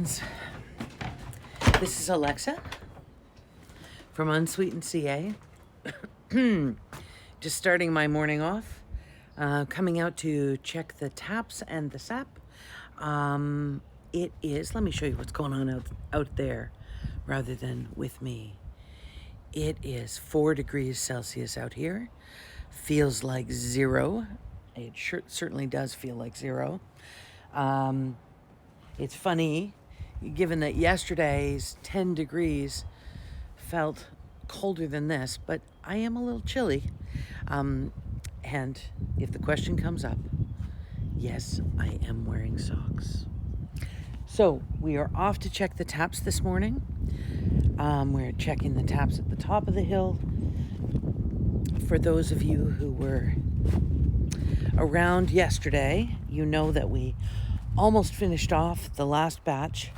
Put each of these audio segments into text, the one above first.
friends. This is Alexa from Unsweetened CA. Just starting my morning off, coming out to check the taps and the sap. It is, let me show you what's going on out there rather than with me. It is 4 degrees Celsius out here. Feels like 0. It certainly does feel like 0. It's funny, given that yesterday's 10 degrees felt colder than this, but I am a little chilly. And if the question comes up, yes, I am wearing socks. So we are off to check the taps this morning. We're checking the taps at the top of the hill. For those of you who were around yesterday, you know that we almost finished off the last batch,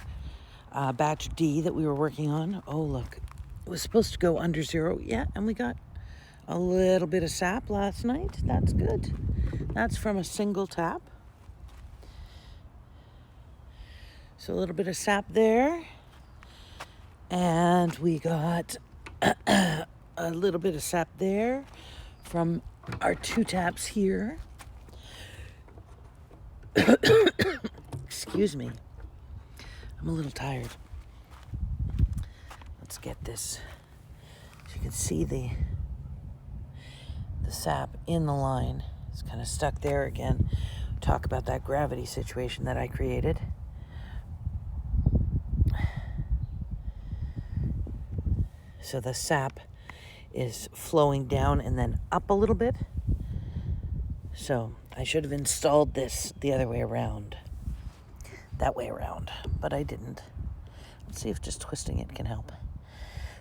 batch D that we were working on. Oh, look, it was supposed to go under 0. Yeah, and we got a little bit of sap last night. That's good. That's from a single tap. So a little bit of sap there. And we got a little bit of sap there from our 2 taps here. Excuse me. I'm a little tired. Let's get this. So you can see the sap in the line. It's kind of stuck there again. Talk about that gravity situation that I created. So the sap is flowing down and then up a little bit. So I should have installed this the other way around. That way around, but I didn't. Let's see if just twisting it can help.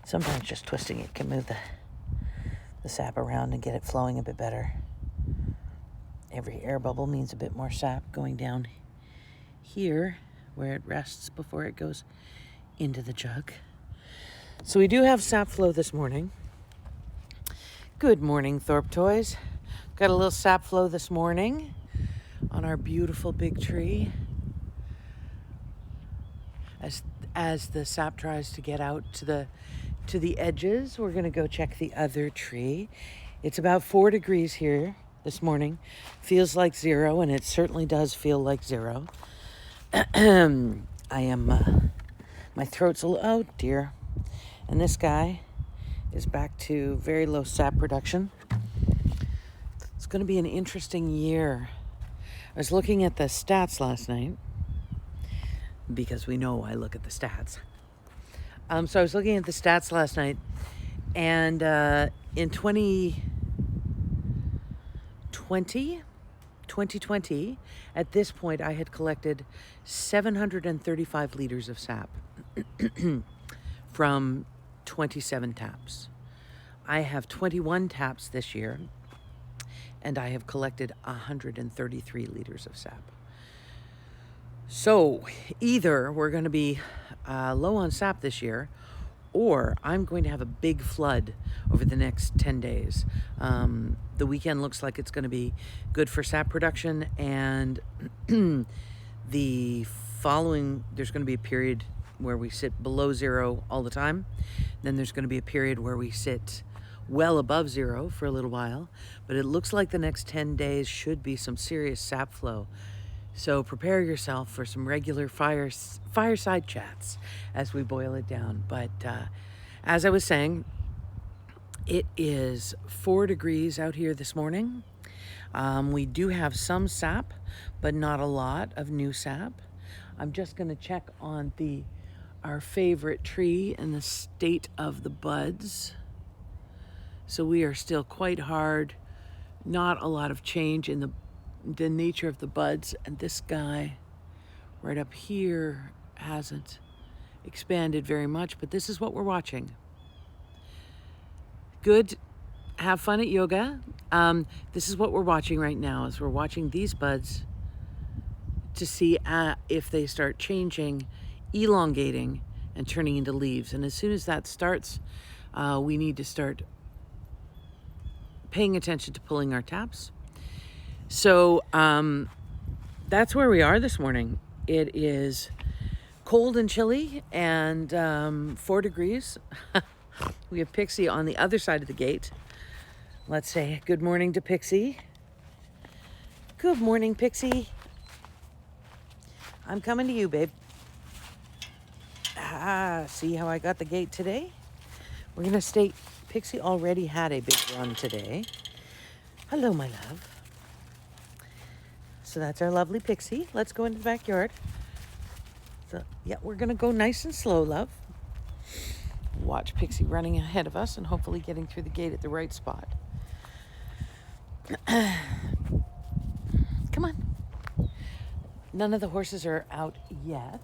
Sometimes just twisting it can move the sap around and get it flowing a bit better. Every air bubble means a bit more sap going down here where it rests before it goes into the jug. So we do have sap flow this morning. Good morning, Thorpe Toys. Got a little sap flow this morning on our beautiful big tree. As the sap tries to get out to the edges, we're going to go check the other tree. It's about 4 degrees here this morning. Feels like 0, and it certainly does feel like 0. I am, my throat's oh dear. And this guy is back to very low sap production. It's going to be an interesting year. I was looking at the stats last night, because we know I look at the stats. So I was looking at the stats last night, and in 2020, at this point, I had collected 735 liters of sap from 27 taps. I have 21 taps this year, and I have collected 133 liters of sap. So either we're going to be low on sap this year, or I'm going to have a big flood over the next 10 days. The weekend looks like it's going to be good for sap production, and the following, there's going to be a period where we sit below 0 all the time. Then there's going to be a period where we sit well above 0 for a little while. But it looks like the next 10 days should be some serious sap flow. So prepare yourself for some regular fireside chats as we boil it down. But as I was saying, it is 4 degrees out here this morning. We do have some sap, but not a lot of new sap. I'm just going to check on our favorite tree and the state of the buds. So we are still quite hard. Not a lot of change in the nature of the buds, and this guy right up here hasn't expanded very much, but this is what we're watching. Good. Have fun at yoga. This is what we're watching right now, is we're watching these buds to see if they start changing, elongating, and turning into leaves. And as soon as that starts, we need to start paying attention to pulling our taps. So that's where we are this morning. It is cold and chilly and 4 degrees. We have Pixie on the other side of the gate. Let's say good morning to Pixie. Good morning, Pixie. I'm coming to you, babe. See how I got the gate today? We're gonna stay. Pixie already had a big run today. Hello, my love. So that's our lovely Pixie. Let's go into the backyard. So, yeah, we're gonna go nice and slow, love. Watch Pixie running ahead of us and hopefully getting through the gate at the right spot. Come on. None of the horses are out yet.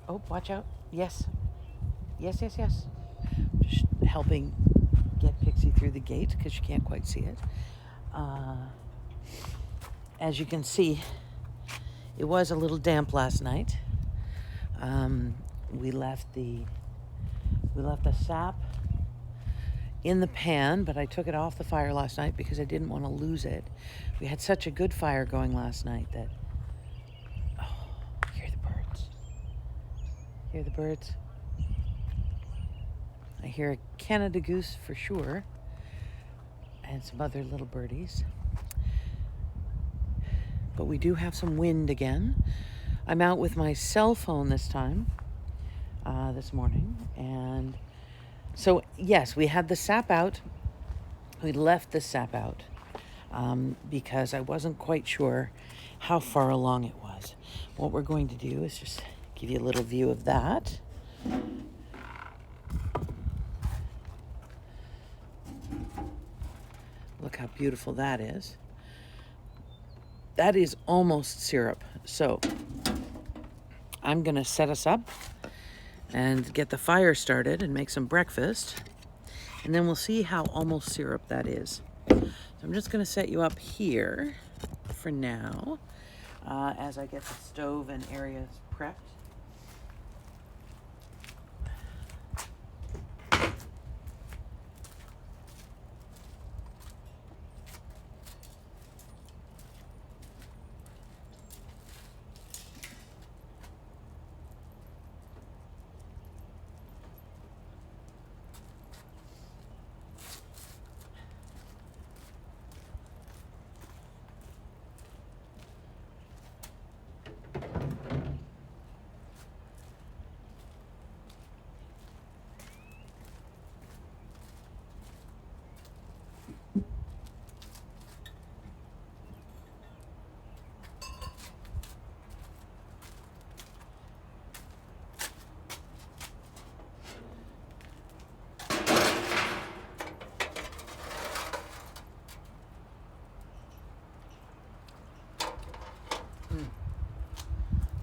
Oh, watch out. Yes. Yes. Just helping get Pixie through the gate because she can't quite see it. As you can see, it was a little damp last night. We left the sap in the pan, but I took it off the fire last night because I didn't want to lose it. We had such a good fire going last night that... Oh, hear the birds. Hear the birds? I hear a Canada goose for sure, and some other little birdies. But we do have some wind again. I'm out with my cell phone this time, this morning. And so, yes, we had the sap out. We left the sap out because I wasn't quite sure how far along it was. What we're going to do is just give you a little view of that. Look how beautiful that is. That is almost syrup. So I'm going to set us up and get the fire started and make some breakfast. And then we'll see how almost syrup that is. So I'm just going to set you up here for now as I get the stove and areas prepped.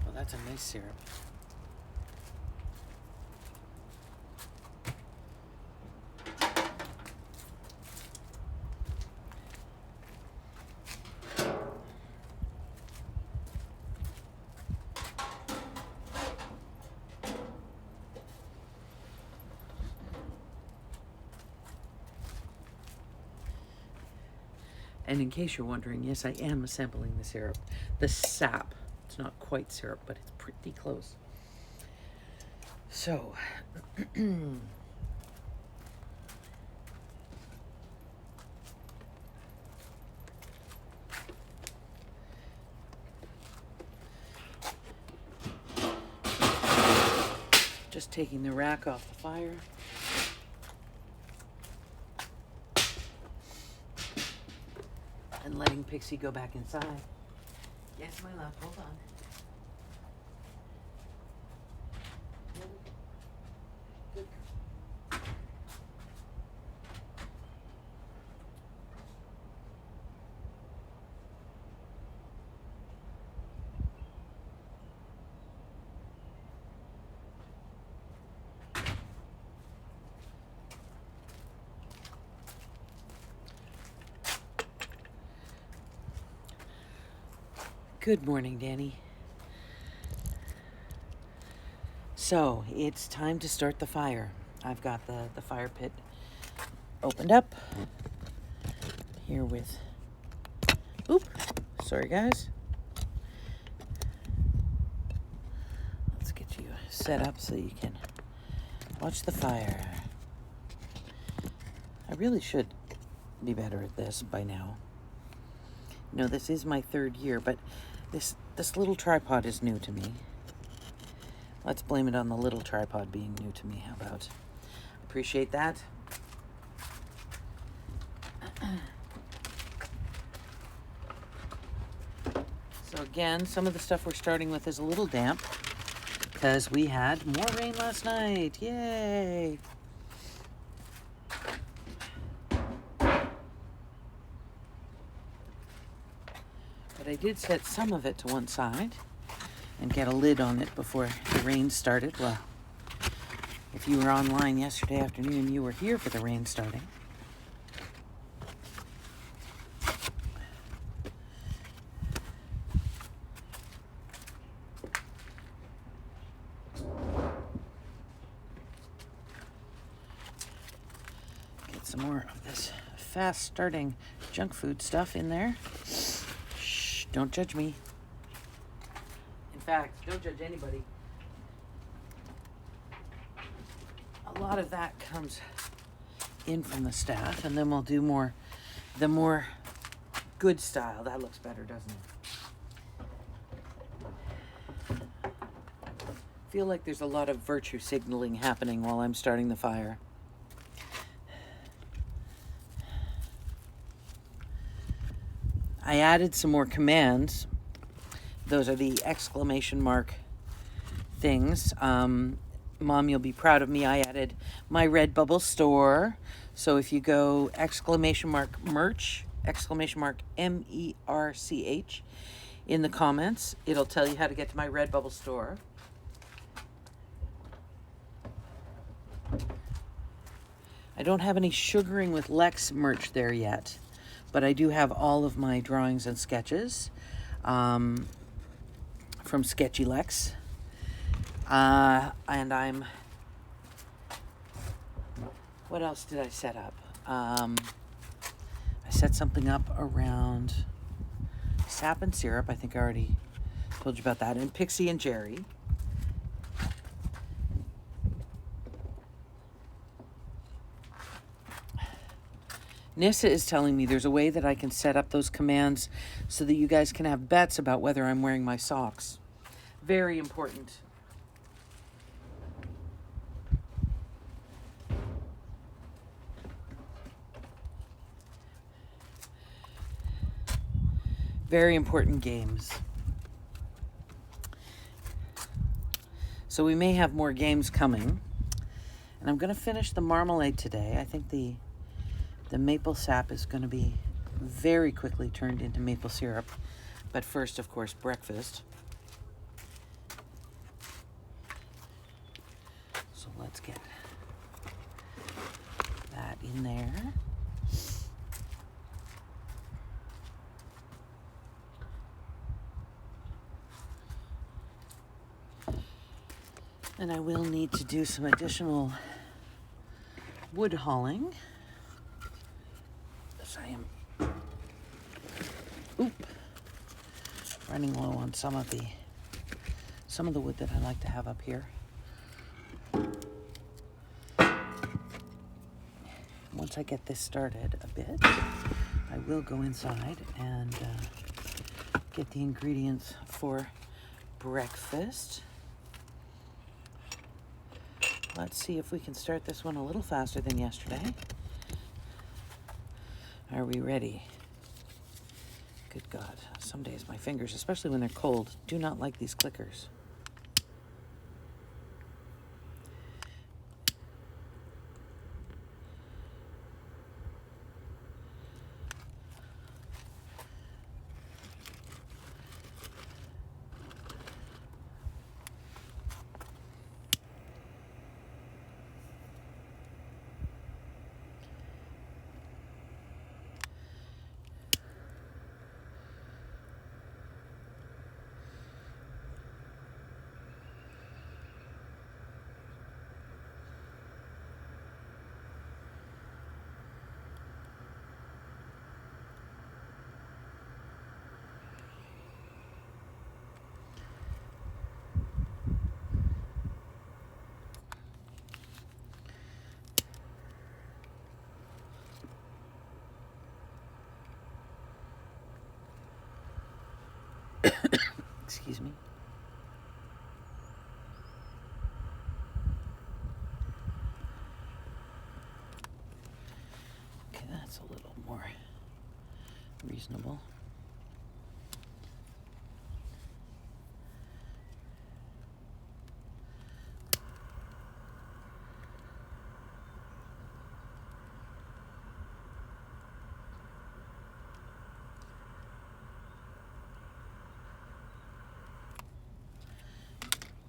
Well, that's a nice syrup. And in case you're wondering, yes, I am sampling the syrup. The sap. It's not quite syrup, but it's pretty close. So, just taking the rack off the fire. And letting Pixie go back inside. Yes, my love, hold on. Good. Good morning, Danny. So, it's time to start the fire. I've got the fire pit opened up here with... Oop! Sorry, guys. set up so you can watch the fire. I really should be better at this by now. No, this is my 3rd year, but this little tripod is new to me. Let's blame it on the little tripod being new to me. How about? Appreciate that. So again, some of the stuff we're starting with is a little damp because we had more rain last night. Yay! But I did set some of it to one side and get a lid on it before the rain started. Well, if you were online yesterday afternoon, you were here for the rain starting. Get some more of this fast starting junk food stuff in there. Shh, don't judge me. In fact, don't judge anybody. A lot of that comes in from the staff, and then we'll do the more good style. That looks better, doesn't it? Feel like there's a lot of virtue signaling happening while I'm starting the fire. I added some more commands. Those are the exclamation mark things. Mom, you'll be proud of me. I added my Redbubble store. So if you go exclamation mark merch, exclamation mark MERCH in the comments, it'll tell you how to get to my Redbubble store. I don't have any Sugaring with Lex merch there yet, but I do have all of my drawings and sketches from Sketchy Lex. And what else did I set up? I set something up around Sap and Syrup. I think I already told you about that. And Pixie and Jerry. Nissa is telling me there's a way that I can set up those commands so that you guys can have bets about whether I'm wearing my socks. Very important. Very important games. So we may have more games coming. And I'm going to finish the marmalade today. I think the maple sap is going to be very quickly turned into maple syrup. But first, of course, breakfast. So let's get that in there. And I will need to do some additional wood hauling. As I am running low on some of the wood that I like to have up here. Once I get this started a bit, I will go inside and get the ingredients for breakfast. Let's see if we can start this one a little faster than yesterday. Are we ready? Good God, some days my fingers, especially when they're cold, do not like these clickers. That's a little more reasonable.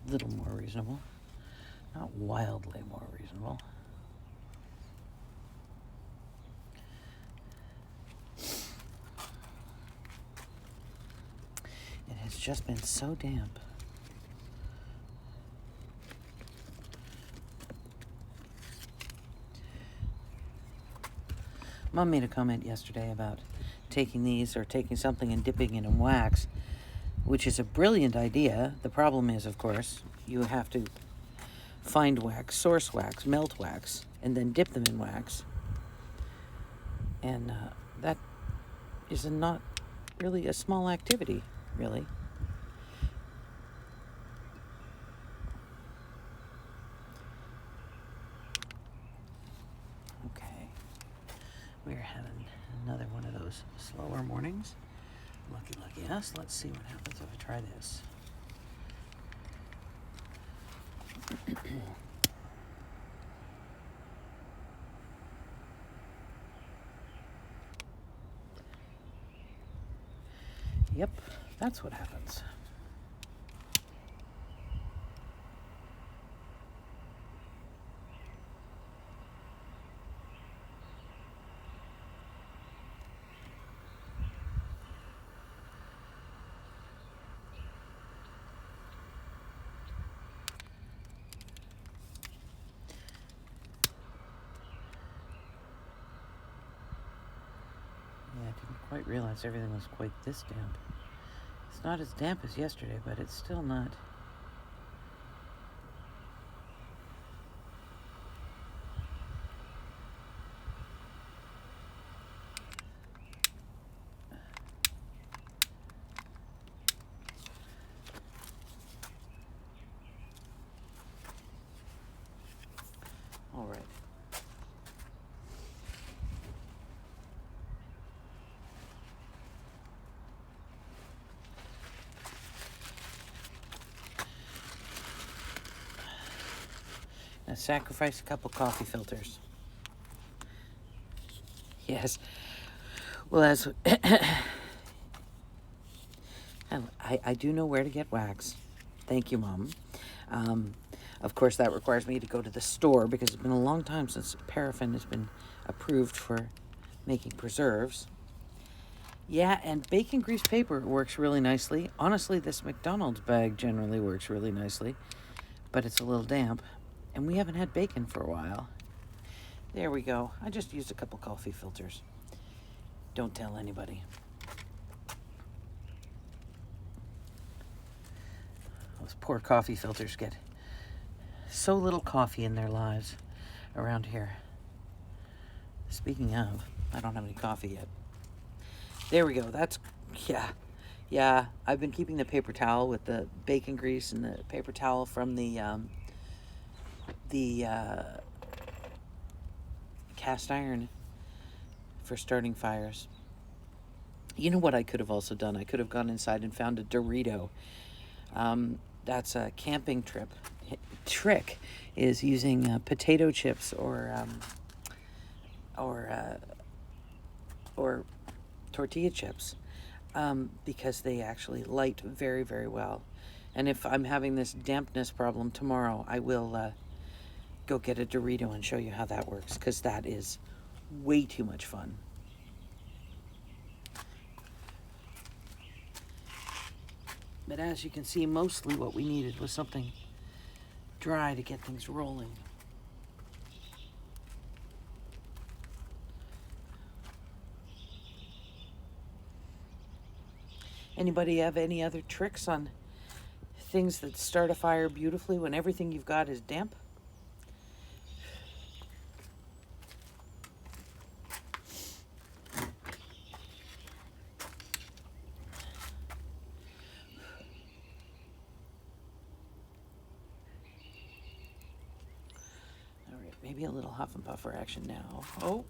A little more reasonable. Not wildly more reasonable. It has just been so damp. Mom made a comment yesterday about taking these or taking something and dipping it in wax, which is a brilliant idea. The problem is, of course, you have to find wax, source wax, melt wax, and then dip them in wax. And that is not really a small activity, really. Okay. We're having another one of those slower mornings. Lucky us. Let's see what happens if I try this. Yep, that's what happens. Yeah, I didn't quite realize everything was quite this damp. It's not as damp as yesterday, but it's still not. All right. Now sacrifice a couple coffee filters. Yes. Well, as I do know where to get wax. Thank you, Mom. Of course, that requires me to go to the store because it's been a long time since paraffin has been approved for making preserves. Yeah, and bacon grease paper works really nicely. Honestly, this McDonald's bag generally works really nicely, but it's a little damp, and we haven't had bacon for a while. There we go. I just used a couple coffee filters. Don't tell anybody. Those poor coffee filters get so little coffee in their lives around here. Speaking of, I don't have any coffee yet. There we go. That's, yeah. I've been keeping the paper towel with the bacon grease and the paper towel from the cast iron for starting fires. You know what I could have also done? I could have gone inside and found a Dorito. That's a camping trick is using potato chips or tortilla chips because they actually light very, very well. And if I'm having this dampness problem tomorrow, I will go get a Dorito and show you how that works, because that is way too much fun. But as you can see, mostly what we needed was something dry to get things rolling. Anybody have any other tricks on things that start a fire beautifully when everything you've got is damp? All right, maybe a little huff and puffer action now. Oh,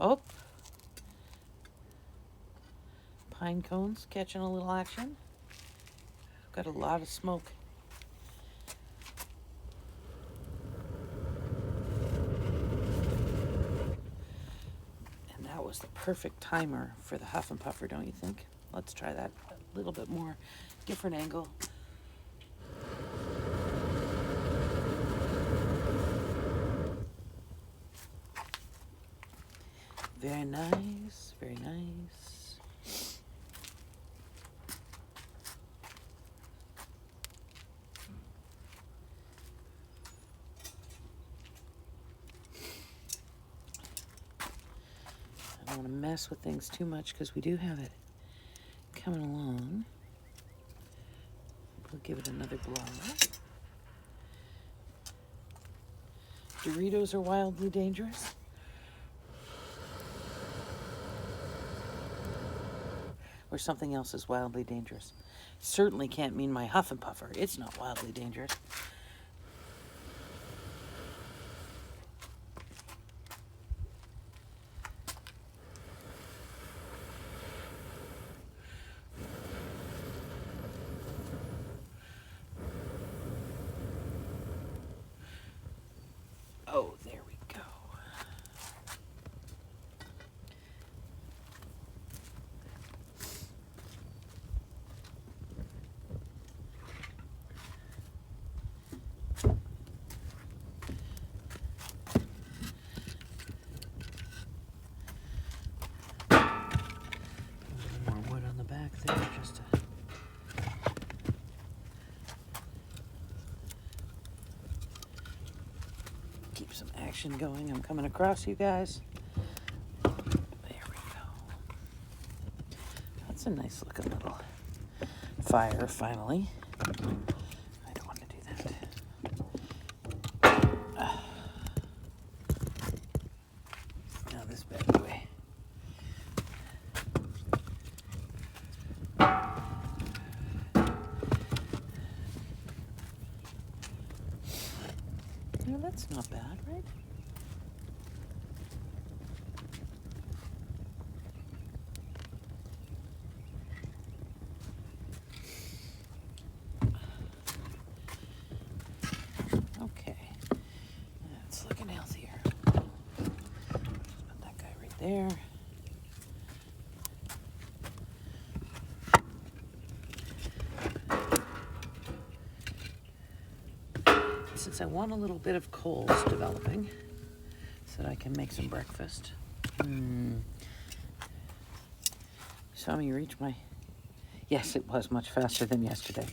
Oh, pine cones catching a little action. Got a lot of smoke. And that was the perfect timer for the Huff and Puffer, don't you think? Let's try that a little bit more. Different angle. Very nice, very nice. I don't want to mess with things too much because we do have it coming along. We'll give it another blow. Doritos are wildly dangerous. Or something else is wildly dangerous. Certainly can't mean my Huff and Puffer. It's not wildly dangerous. Oh, there we go. More wood on the back there, just to keep some action going. I'm coming across you guys. There we go. That's a nice looking little fire, finally. I don't want to do that. Now this bad boy. Now that's not bad, right? Okay, that's looking healthier. Just put that guy right there. Since I want a little bit of coals developing so that I can make some breakfast. Saw me reach my... Yes, it was much faster than yesterday.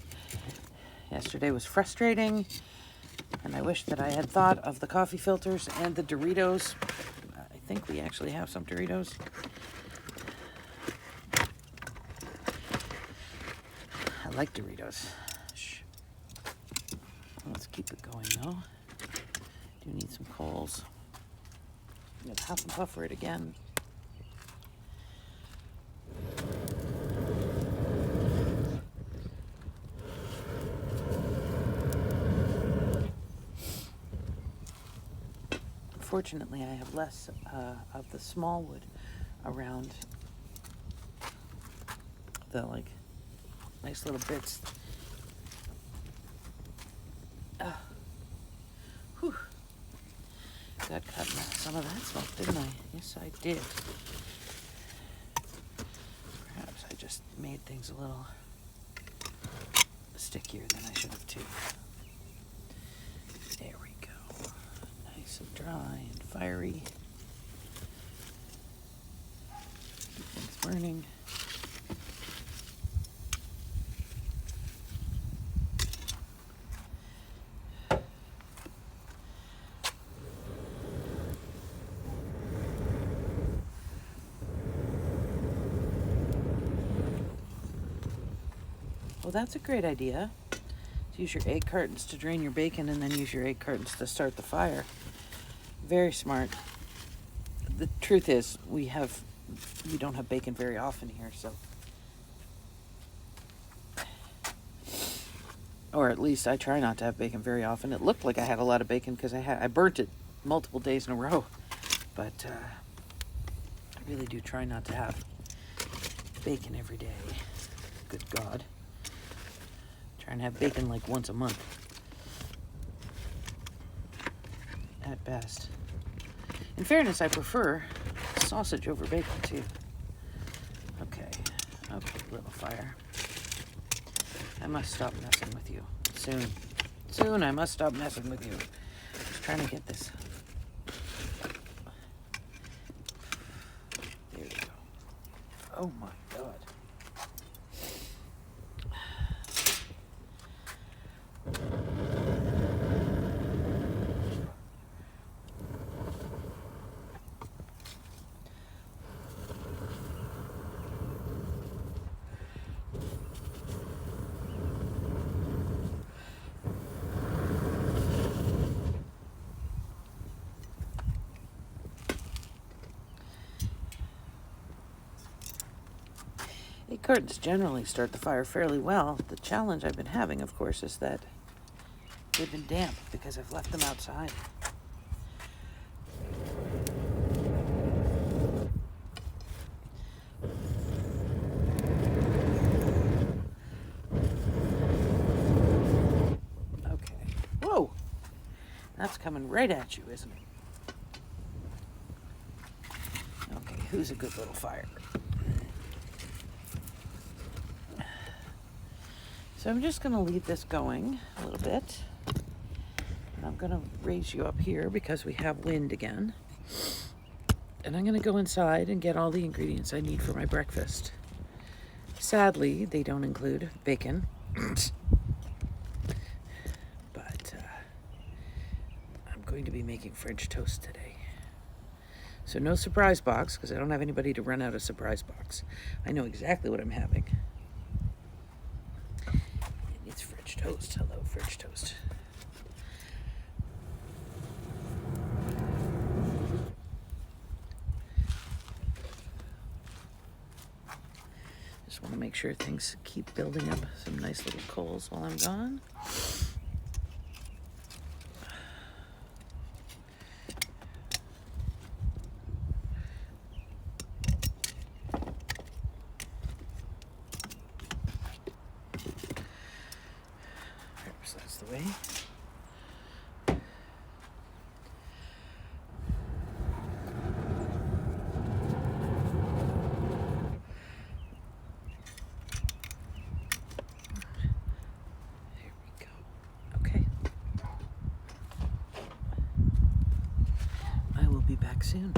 Yesterday was frustrating, and I wish that I had thought of the coffee filters and the Doritos. I think we actually have some Doritos. I like Doritos. Shh. Let's keep it going though. Do need some coals. I'm gonna Huff and Puffer it again. Fortunately, I have less of the small wood around. The like nice little bits. Whew. Got cutting out some of that smoke, didn't I? Yes, I did. Perhaps I just made things a little stickier than I should have too. There we go. Nice and dry and fiery. Keep things burning. Well, that's a great idea. Use your egg cartons to drain your bacon and then use your egg cartons to start the fire. Very smart. The truth is, we don't have bacon very often here, so. Or at least I try not to have bacon very often. It looked like I had a lot of bacon because I burnt it multiple days in a row. But really do try not to have bacon every day. Good God. Try and have bacon like once a month. At best. In fairness, I prefer sausage over bacon too. Okay, little fire. I must stop messing with you. Soon I must stop messing with you. Just trying to get this. There you go. Oh my God. Egg cartons generally start the fire fairly well. The challenge I've been having, of course, is that they've been damp because I've left them outside. Okay. Whoa! That's coming right at you, isn't it? Okay, who's a good little fire? So I'm just going to leave this going a little bit. And I'm going to raise you up here because we have wind again. And I'm going to go inside and get all the ingredients I need for my breakfast. Sadly, they don't include bacon. But I'm going to be making French toast today. So no surprise box because I don't have anybody to run out a surprise box. I know exactly what I'm having. It's French toast. Hello, French toast. Just want to make sure things keep building up some nice little coals while I'm gone. Perhaps that's the way. Be back soon.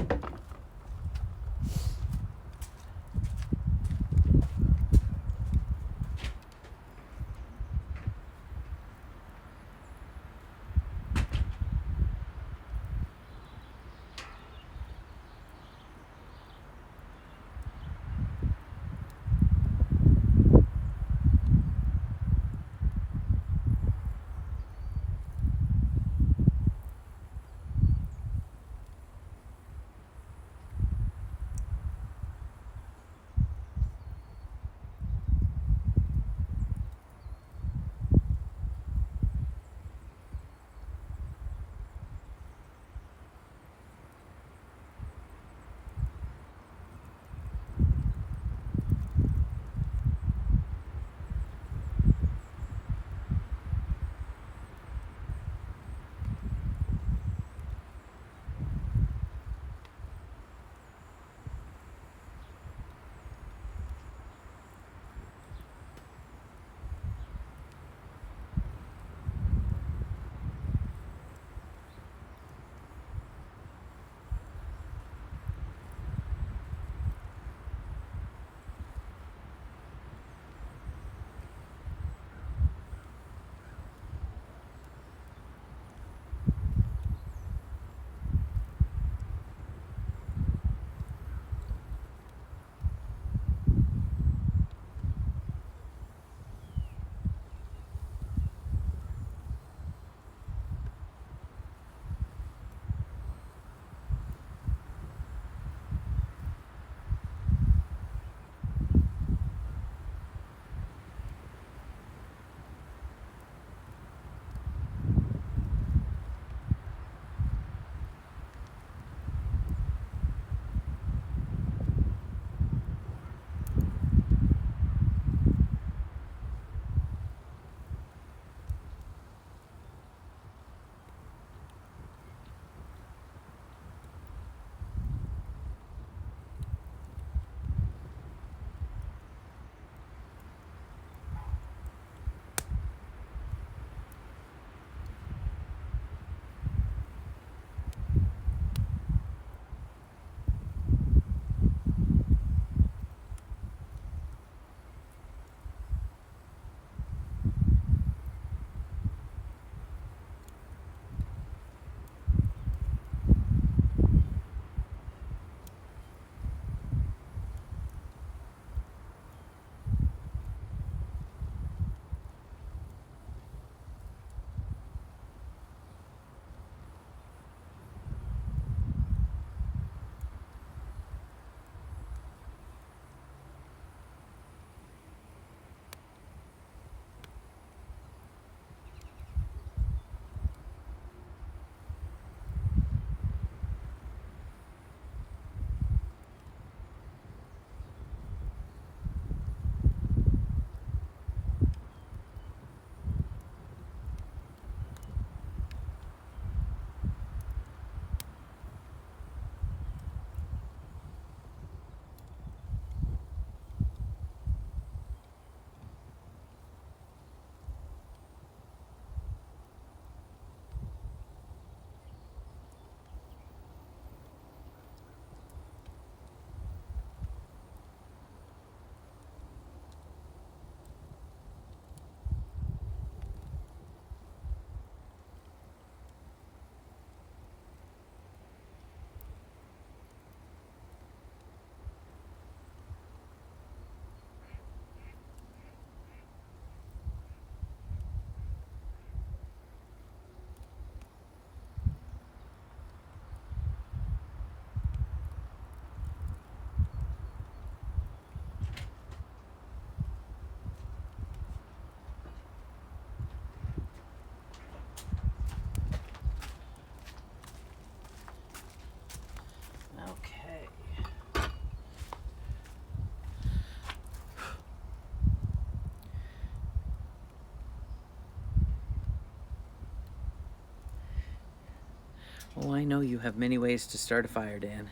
Oh, I know you have many ways to start a fire, Dan.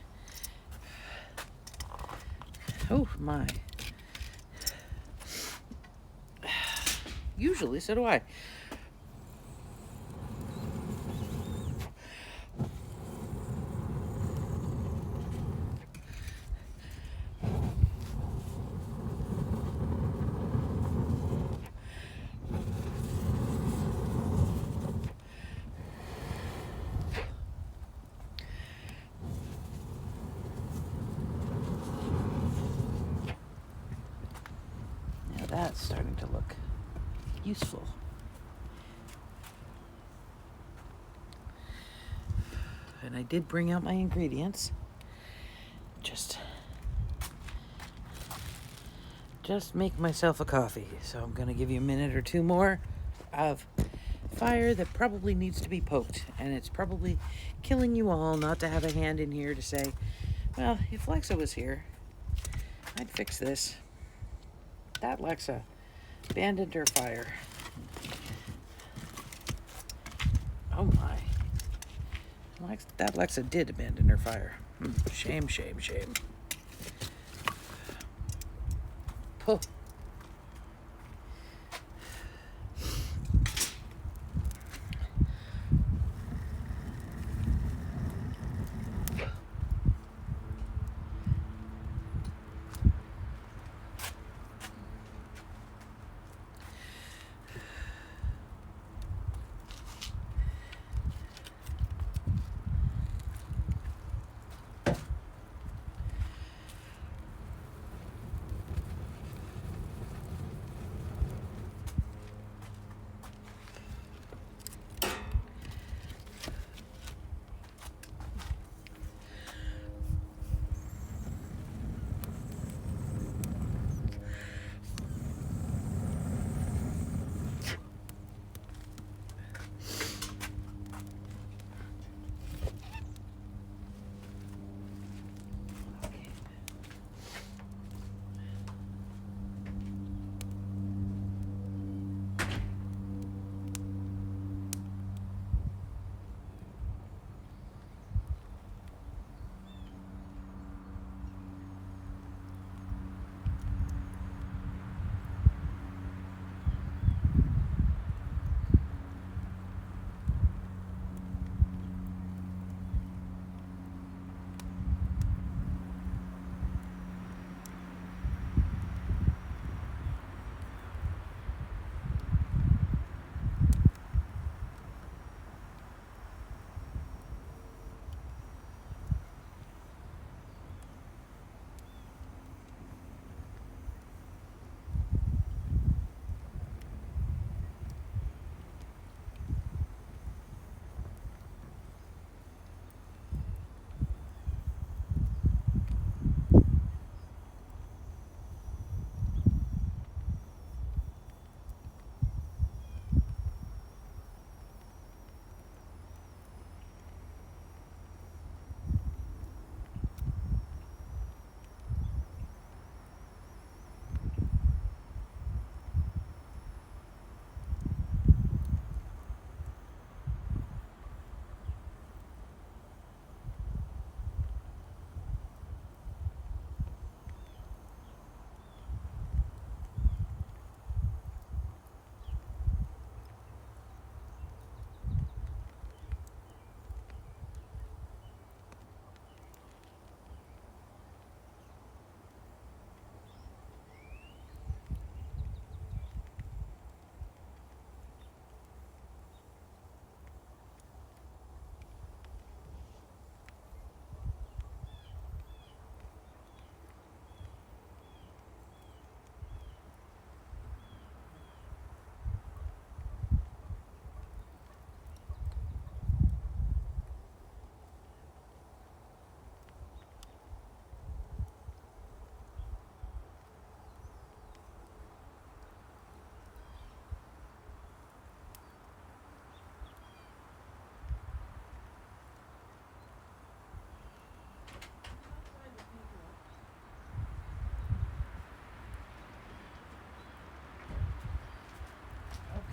Oh, my. Usually, so do I. Now that's starting to look useful. And I did bring out my ingredients. Just make myself a coffee. So I'm gonna give you a minute or two more of fire that probably needs to be poked. And it's probably killing you all not to have a hand in here to say, well, if Lexa was here, I'd fix this. That Lexa abandoned her fire. Oh my. That Lexa did abandon her fire. Shame, shame, shame. Puh.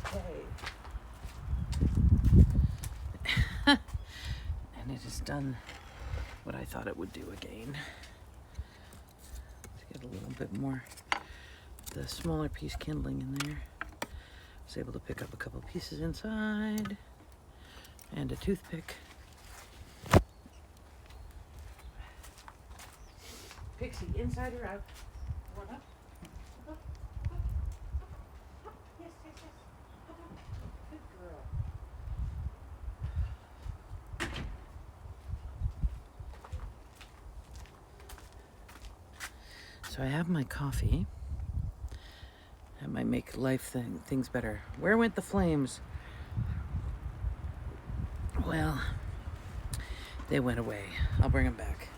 Okay. And And it has done what I thought it would do again. To get a little bit more the smaller piece kindling in there. I was able to pick up a couple pieces inside and a toothpick. Pixie, inside or out? One up. Up, up, up. Yes, yes, yes. Up, up. Good girl. So I have my coffee. That might make things better. Where went the flames? Well, they went away. I'll bring them back.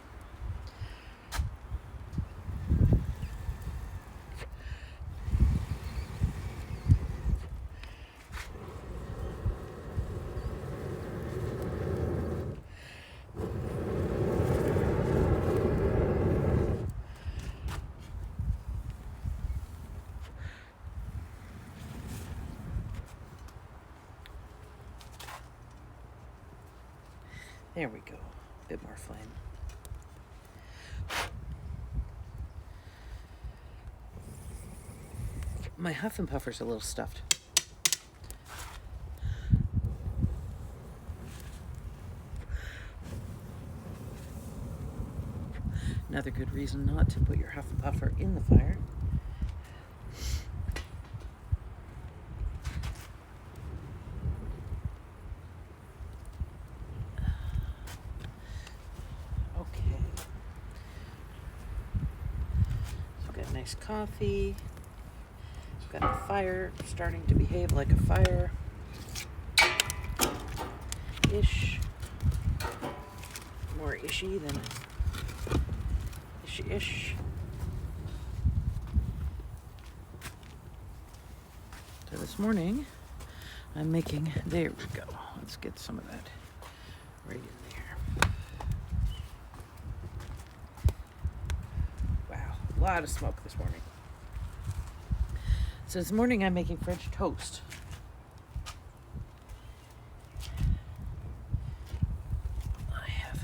There we go. A bit more flame. My Huff and Puffer's a little stuffed. Another good reason not to put your Huff and Puffer in the fire. Nice coffee. Got the fire starting to behave like a fire. Ish. More ishy than ishy-ish. So this morning I'm making, there we go. Let's get some of that right in there. Wow, a lot of smoke this morning. So this morning I'm making French toast. I have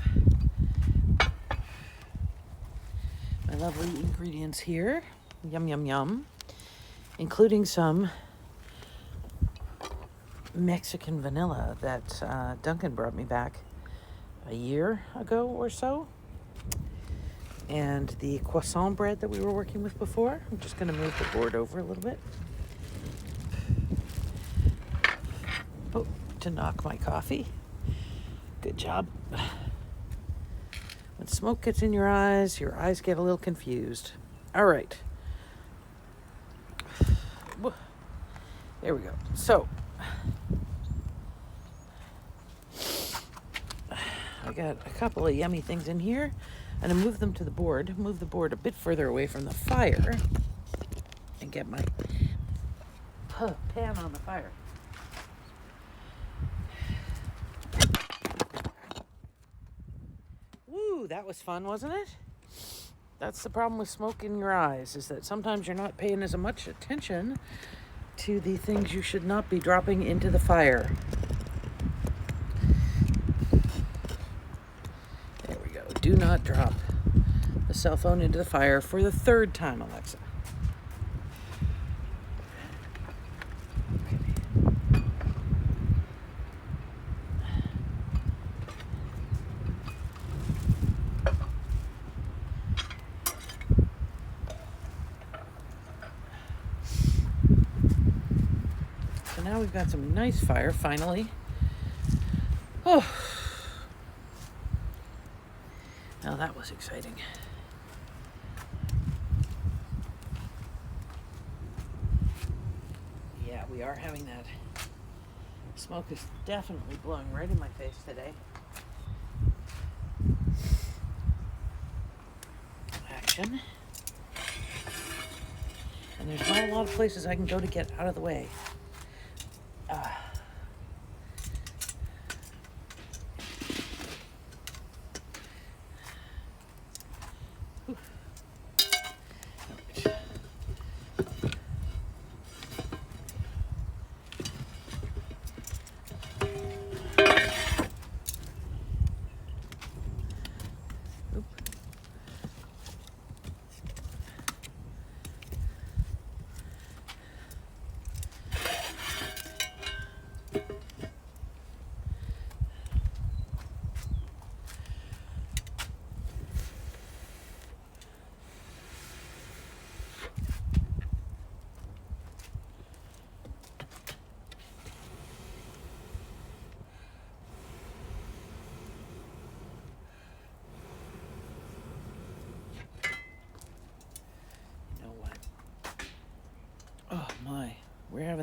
my lovely ingredients here. Yum, yum, yum. Including some Mexican vanilla that Duncan brought me back a year ago or so. And the croissant bread that we were working with before. I'm just going to move the board over a little bit. Oh, to knock my coffee. Good job. When smoke gets in your eyes get a little confused. All right. There we go. So, I got a couple of yummy things in here. And I move them to the board, move the board a bit further away from the fire, and get my pan on the fire. Woo, that was fun, wasn't it? That's the problem with smoke in your eyes, is that sometimes you're not paying as much attention to the things you should not be dropping into the fire. There we go. Do not drop the cell phone into the fire for the third time, Alexa. So now we've got some nice fire, finally. Oh. Now that was exciting. Yeah, we are having that. Smoke is definitely blowing right in my face today. Action. And there's not a lot of places I can go to get out of the way.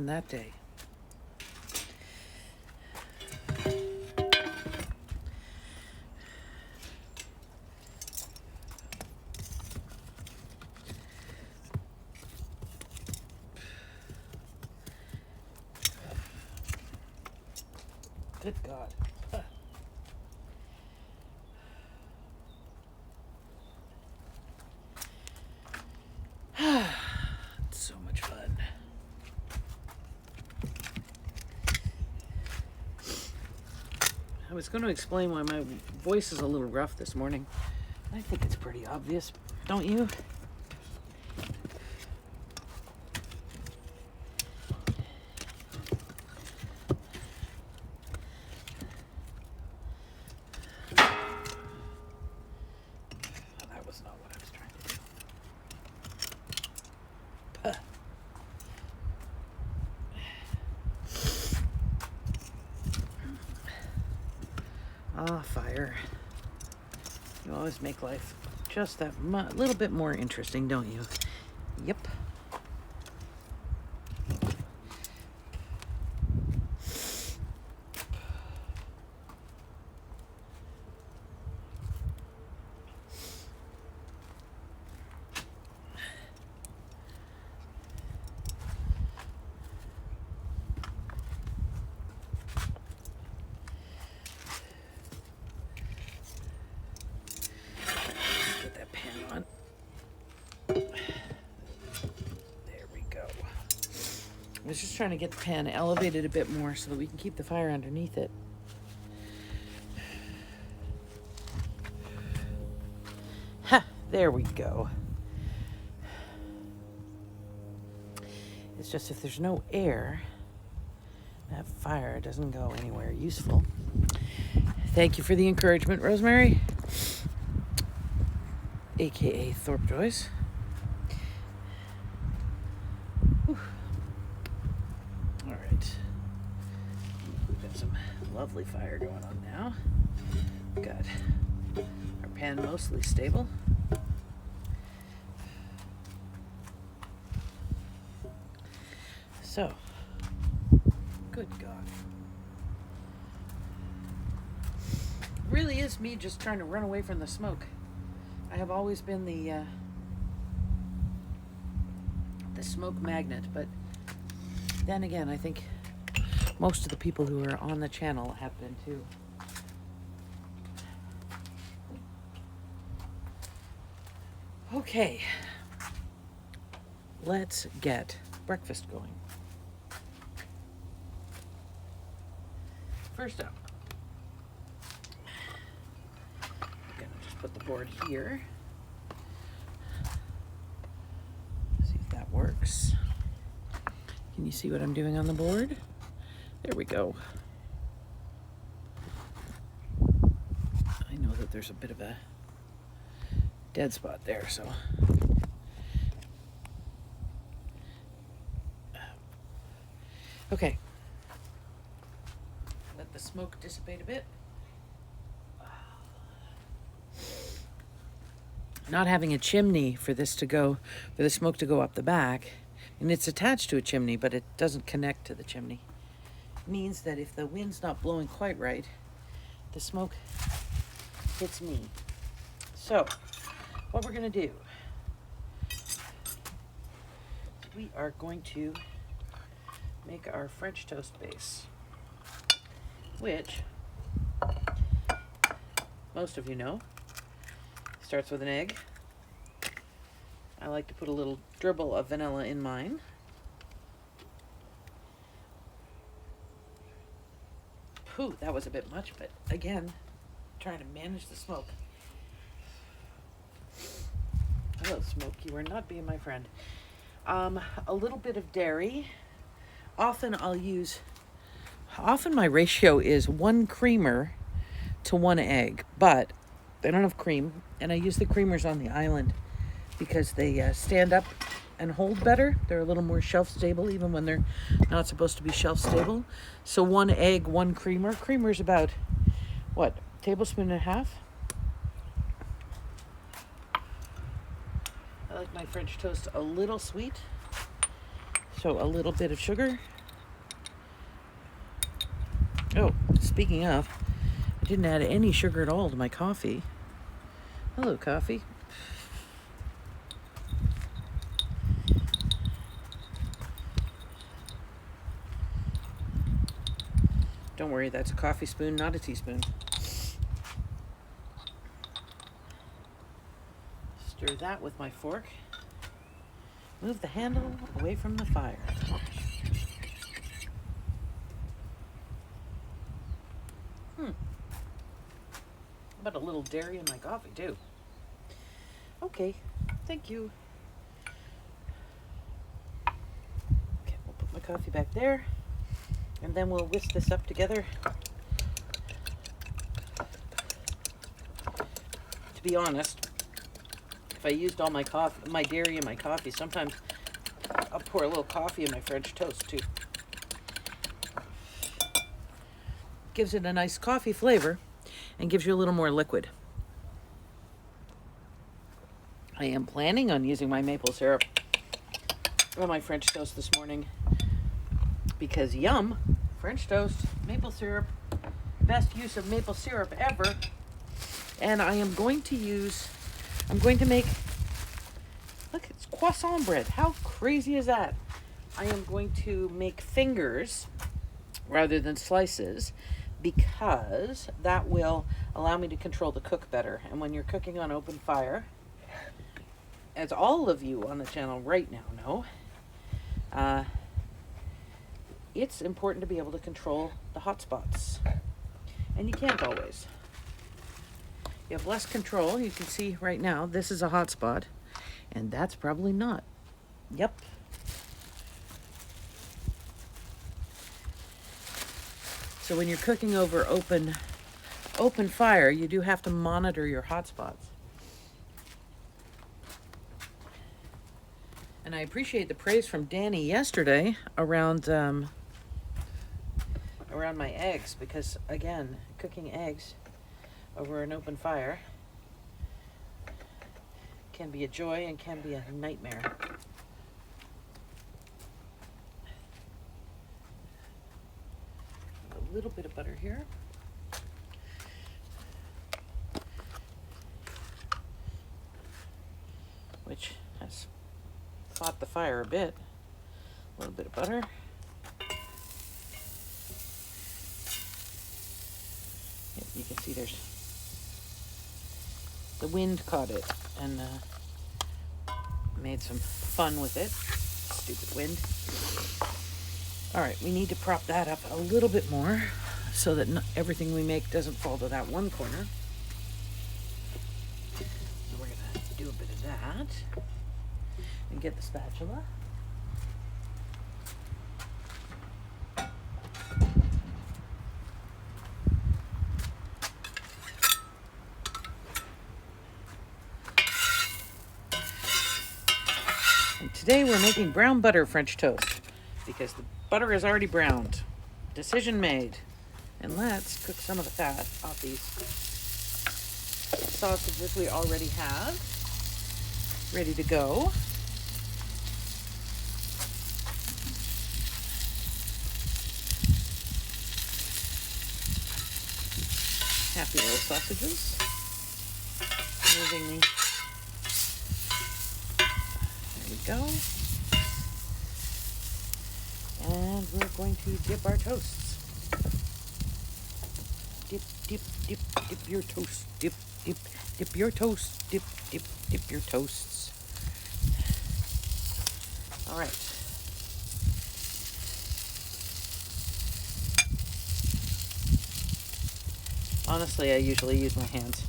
happened that day? Good God. It's so much fun. I was going to explain why my voice is a little rough this morning. I think it's pretty obvious, don't you? That was not what I was trying to do. Fire. You always make life just that little bit more interesting, don't you? Yep. I was just trying to get the pan elevated a bit more so that we can keep the fire underneath it. Ha! There we go. It's just if there's no air, that fire doesn't go anywhere useful. Thank you for the encouragement, Rosemary, aka Thorpe Joyce. Lovely fire going on now. Got our pan mostly stable. So, good God. Really is me just trying to run away from the smoke. I have always been the smoke magnet, but then again, I think most of the people who are on the channel have been too. Okay, let's get breakfast going. First up, I'm gonna just put the board here. See if that works. Can you see what I'm doing on the board? There we go. I know that there's a bit of a dead spot there, so. Okay. Let the smoke dissipate a bit. Not having a chimney for this to go, for the smoke to go up the back, and it's attached to a chimney, but it doesn't connect to the chimney, means that if the wind's not blowing quite right, the smoke hits me. So, what we're going to do, we are going to make our French toast base, which most of you know starts with an egg. I like to put a little dribble of vanilla in mine. Whew, that was a bit much, but again, trying to manage the smoke. Hello, smoke. You are not being my friend. A little bit of dairy. Often my ratio is 1 creamer to 1 egg, but I don't have cream, and I use the creamers on the island because they stand up and hold better. They're a little more shelf stable even when they're not supposed to be shelf stable. So 1 egg, 1 creamer. Creamer's about, what, tablespoon and a half? I like my French toast a little sweet, so a little bit of sugar Oh, speaking of, I didn't add any sugar at all to my coffee. Hello, coffee. Don't worry, that's a coffee spoon, not a teaspoon. Stir that with my fork. Move the handle away from the fire. But a little dairy in my coffee, too. Okay, thank you. Okay, we'll put my coffee back there, and then we'll whisk this up together. To be honest, if I used all my dairy in my coffee, sometimes I'll pour a little coffee in my French toast, too. Gives it a nice coffee flavor and gives you a little more liquid. I am planning on using my maple syrup on my French toast this morning because yum, French toast, maple syrup, best use of maple syrup ever. And I'm going to make, look, it's croissant bread. How crazy is that? I am going to make fingers rather than slices, because that will allow me to control the cook better. And when you're cooking on open fire, as all of you on the channel right now know, it's important to be able to control the hot spots. And you can't always. You have less control. You can see right now, this is a hot spot, and that's probably not. Yep. So when you're cooking over open fire, you do have to monitor your hot spots. And I appreciate the praise from Danny yesterday around my eggs, because again, cooking eggs over an open fire can be a joy and can be a nightmare. A little bit of butter here. Which has fought the fire a bit. A little bit of butter. You can see there's the wind caught it and made some fun with it. Stupid wind. All right, we need to prop that up a little bit more so that everything we make doesn't fall to that one corner. So we're gonna do a bit of that and get the spatula. And today we're making brown butter French toast because the butter is already browned. Decision made. And let's cook some of the fat off these sausages we already have ready to go. Happy little sausages. Moving the, there we go. And we're going to dip our toasts. Dip your toast. Dip your toast. Dip your toasts. All right. Honestly, I usually use my hands.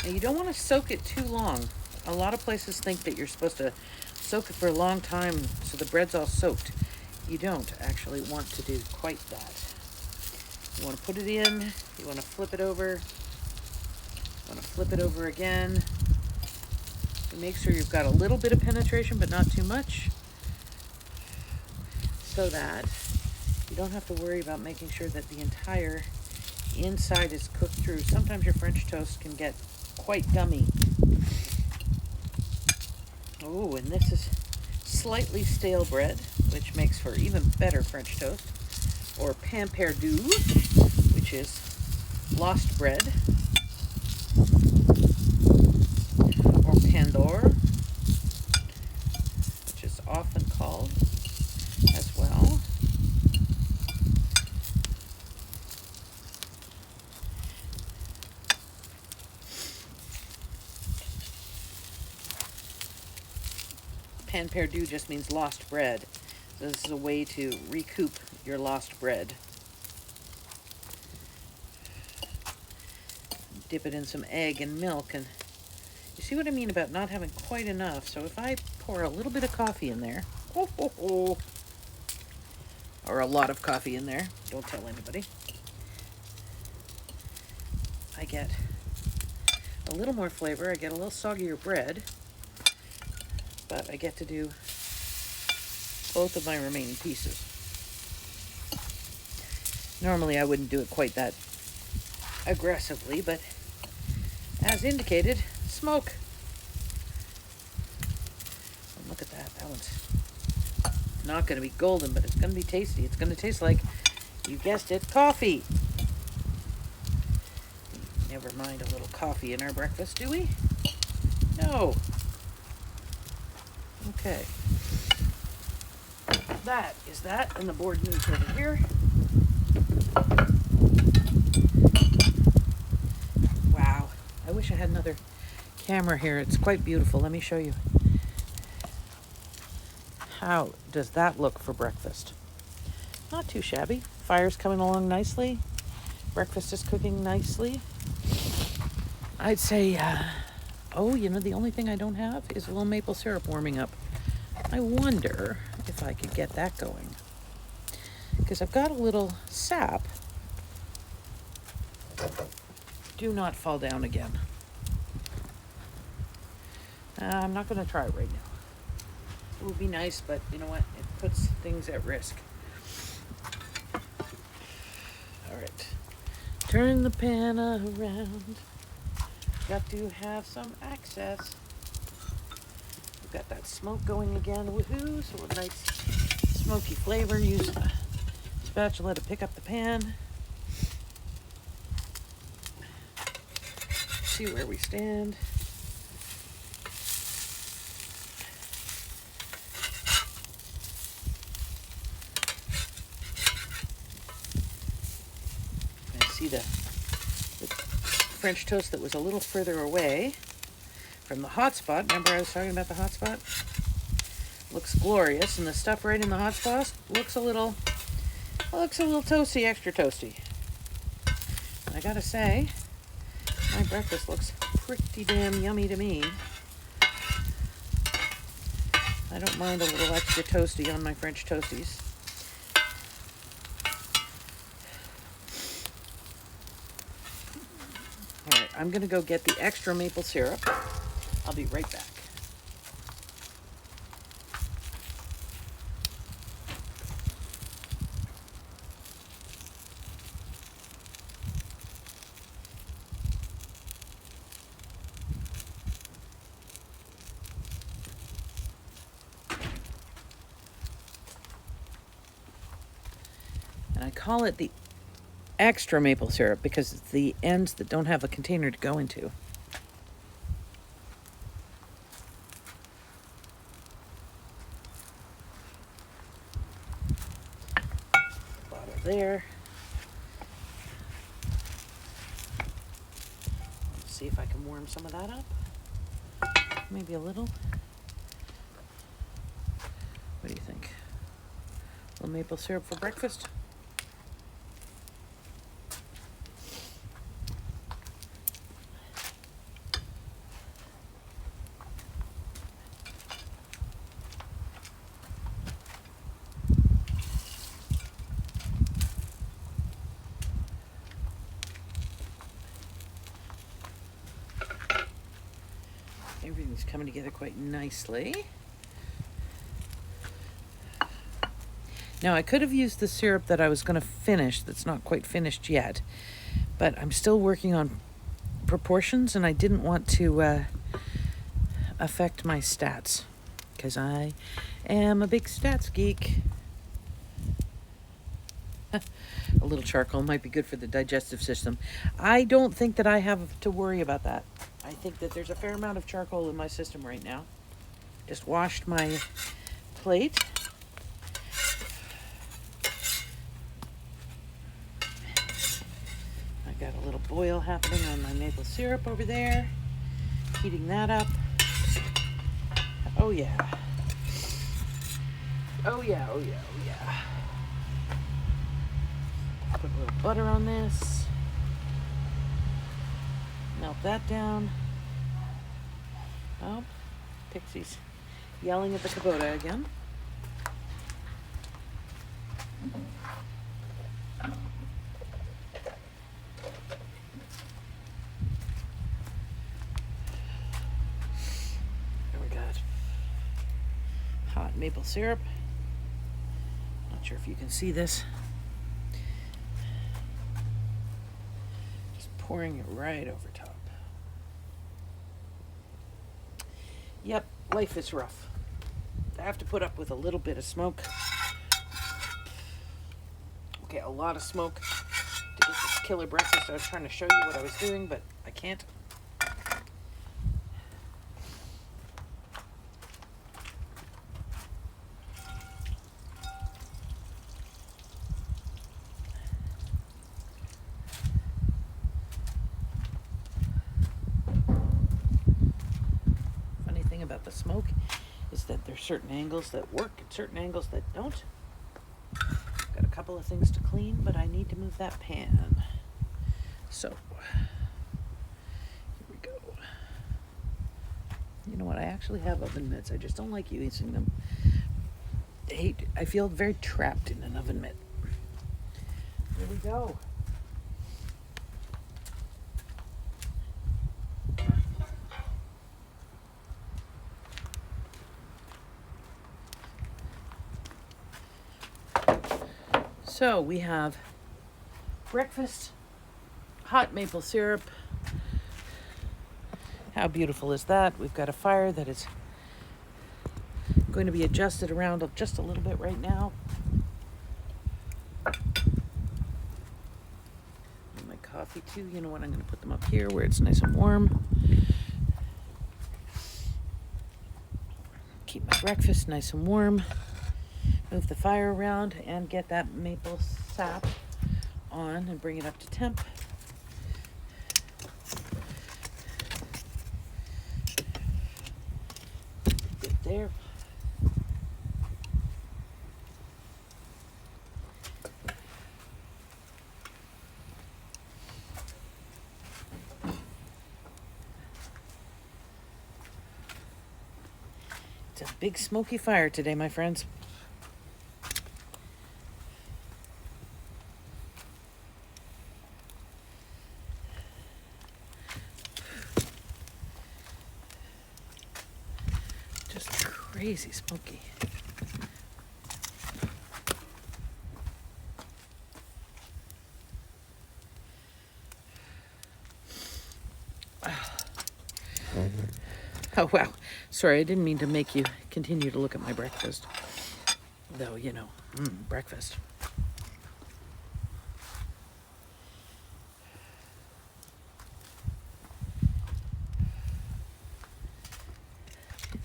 Now, you don't want to soak it too long. A lot of places think that you're supposed to soak it for a long time so the bread's all soaked. You don't actually want to do quite that. You want to put it in, you want to flip it over, you want to flip it over again. And make sure you've got a little bit of penetration, but not too much, so that you don't have to worry about making sure that the entire inside is cooked through. Sometimes your French toast can get quite gummy. Oh, and this is slightly stale bread, which makes for even better French toast, or pain perdu, which is lost bread, or pain d'or, which is often called as well. Pain perdu just means lost bread. So this is a way to recoup your lost bread. Dip it in some egg and milk, and you see what I mean about not having quite enough. So if I pour a little bit of coffee in there, or a lot of coffee in there, don't tell anybody, I get a little more flavor. I get a little soggier bread, but I get to do both of my remaining pieces. Normally I wouldn't do it quite that aggressively, but as indicated, smoke. And look at that. That one's not going to be golden, but it's going to be tasty. It's going to taste like, you guessed it, coffee. Never mind a little coffee in our breakfast, do we? No. Okay. That is that, and the board moves over here. Wow. I wish I had another camera here. It's quite beautiful. Let me show you. How does that look for breakfast? Not too shabby. Fire's coming along nicely. Breakfast is cooking nicely. I'd say, the only thing I don't have is a little maple syrup warming up. I wonder if I could get that going, because I've got a little sap. Do not fall down again. I'm not going to try it right now. It would be nice, but you know what? It puts things at risk. All right. Turn the pan around. Got to have some access. We've got that smoke going again. Woohoo! So a nice smoky flavor. Use a spatula to pick up the pan. See where we stand. I see the French toast that was a little further away from the hot spot. Remember I was talking about the hot spot? Looks glorious, and the stuff right in the hot spot looks a little toasty, extra toasty. And I gotta say, my breakfast looks pretty damn yummy to me. I don't mind a little extra toasty on my French toasties. All right, I'm gonna go get the extra maple syrup. I'll be right back. And I call it the extra maple syrup because it's the ends that don't have a container to go into. Bottle there. Let's see if I can warm some of that up. Maybe a little. What do you think? A little maple syrup for breakfast? Everything's coming together quite nicely. Now, I could have used the syrup that I was going to finish that's not quite finished yet, but I'm still working on proportions, and I didn't want to affect my stats, because I am a big stats geek. A little charcoal might be good for the digestive system. I don't think that I have to worry about that. I think that there's a fair amount of charcoal in my system right now. Just washed my plate. I got a little boil happening on my maple syrup over there. Heating that up. Oh yeah. Oh yeah, oh yeah, oh yeah. Put a little butter on this. Melt that down. Oh, Pixie's yelling at the Kubota again. There we got hot maple syrup. Not sure if you can see this. Just pouring it right over top. Yep, life is rough. I have to put up with a little bit of smoke. Okay, a lot of smoke to get this killer breakfast. I was trying to show you what I was doing, but I can't. Funny thing about the smoke is that there's certain angles that work and certain angles that don't. Got a couple of things to clean, but I need to move that pan. So, here we go. You know what? I actually have oven mitts. I just don't like using them. I feel very trapped in an oven mitt. Here we go. So we have breakfast, hot maple syrup. How beautiful is that? We've got a fire that is going to be adjusted around just a little bit right now. And my coffee too. You know what? I'm going to put them up here where it's nice and warm. Keep my breakfast nice and warm. Move the fire around and get that maple sap on and bring it up to temp. Good there. It's a big smoky fire today, my friends. Crazy smoky. Oh, wow. Sorry, I didn't mean to make you continue to look at my breakfast. Though, you know, breakfast.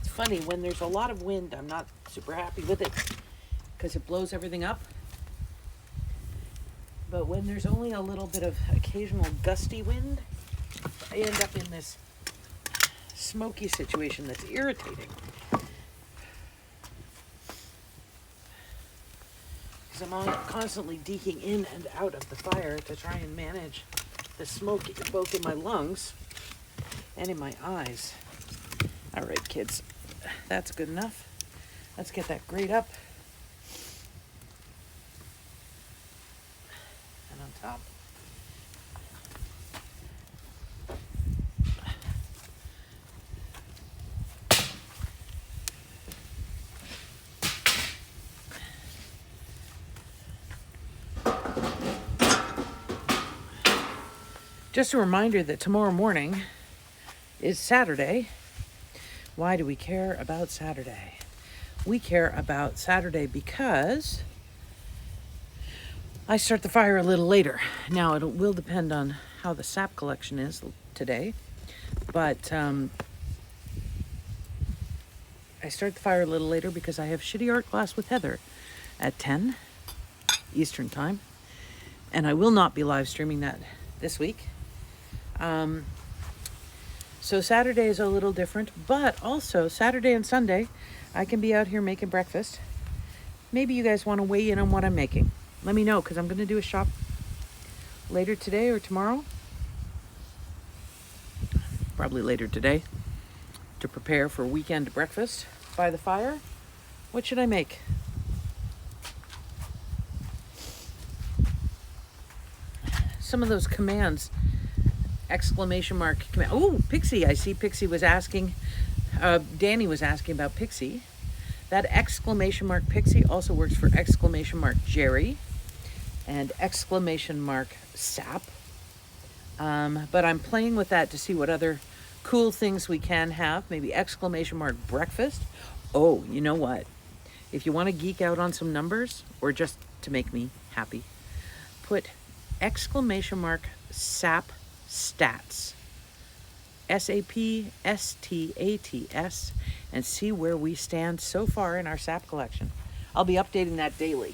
Funny, when there's a lot of wind, I'm not super happy with it because it blows everything up. But when there's only a little bit of occasional gusty wind, I end up in this smoky situation that's irritating. Because I'm constantly deking in and out of the fire to try and manage the smoke both in my lungs and in my eyes. All right, kids. That's good enough. Let's get that grate up. And on top. Just a reminder that tomorrow morning is Saturday. Why do we care about Saturday? we care about Saturday because I start the fire a little later. Now, it will depend on how the sap collection is today, but I start the fire a little later because I have Shitty Art Class with Heather at 10 Eastern Time, and I will not be live streaming that this week. So Saturday is a little different, but also Saturday and Sunday, I can be out here making breakfast. Maybe you guys want to weigh in on what I'm making. Let me know, because I'm going to do a shop later today or tomorrow. Probably later today, to prepare for weekend breakfast by the fire. What should I make? Some of those commands, exclamation mark command. Oh, Pixie. I see Pixie was asking, Danny was asking about Pixie. That exclamation mark Pixie also works for exclamation mark Jerry and exclamation mark Sap. But I'm playing with that to see what other cool things we can have. Maybe exclamation mark breakfast. Oh, you know what? If you want to geek out on some numbers or just to make me happy, put exclamation mark Sap Stats. SAPSTATS, and see where we stand so far in our sap collection. I'll be updating that daily.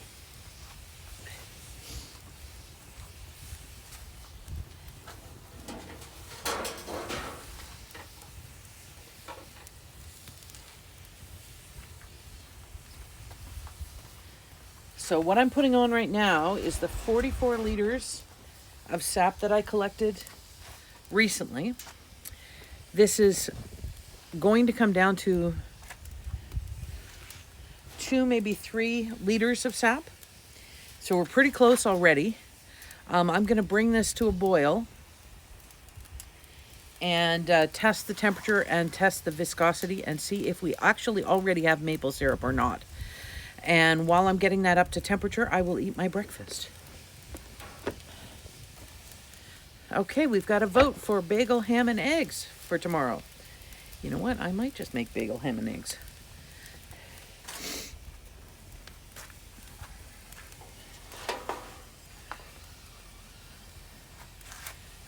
So what I'm putting on right now is the 44 liters of sap that I collected recently. This is going to come down to 2, maybe 3 liters of sap. So we're pretty close already. I'm going to bring this to a boil and test the temperature and test the viscosity and see if we actually already have maple syrup or not. And while I'm getting that up to temperature, I will eat my breakfast. Okay, we've got a vote for bagel, ham, and eggs for tomorrow. You know what? I might just make bagel, ham, and eggs.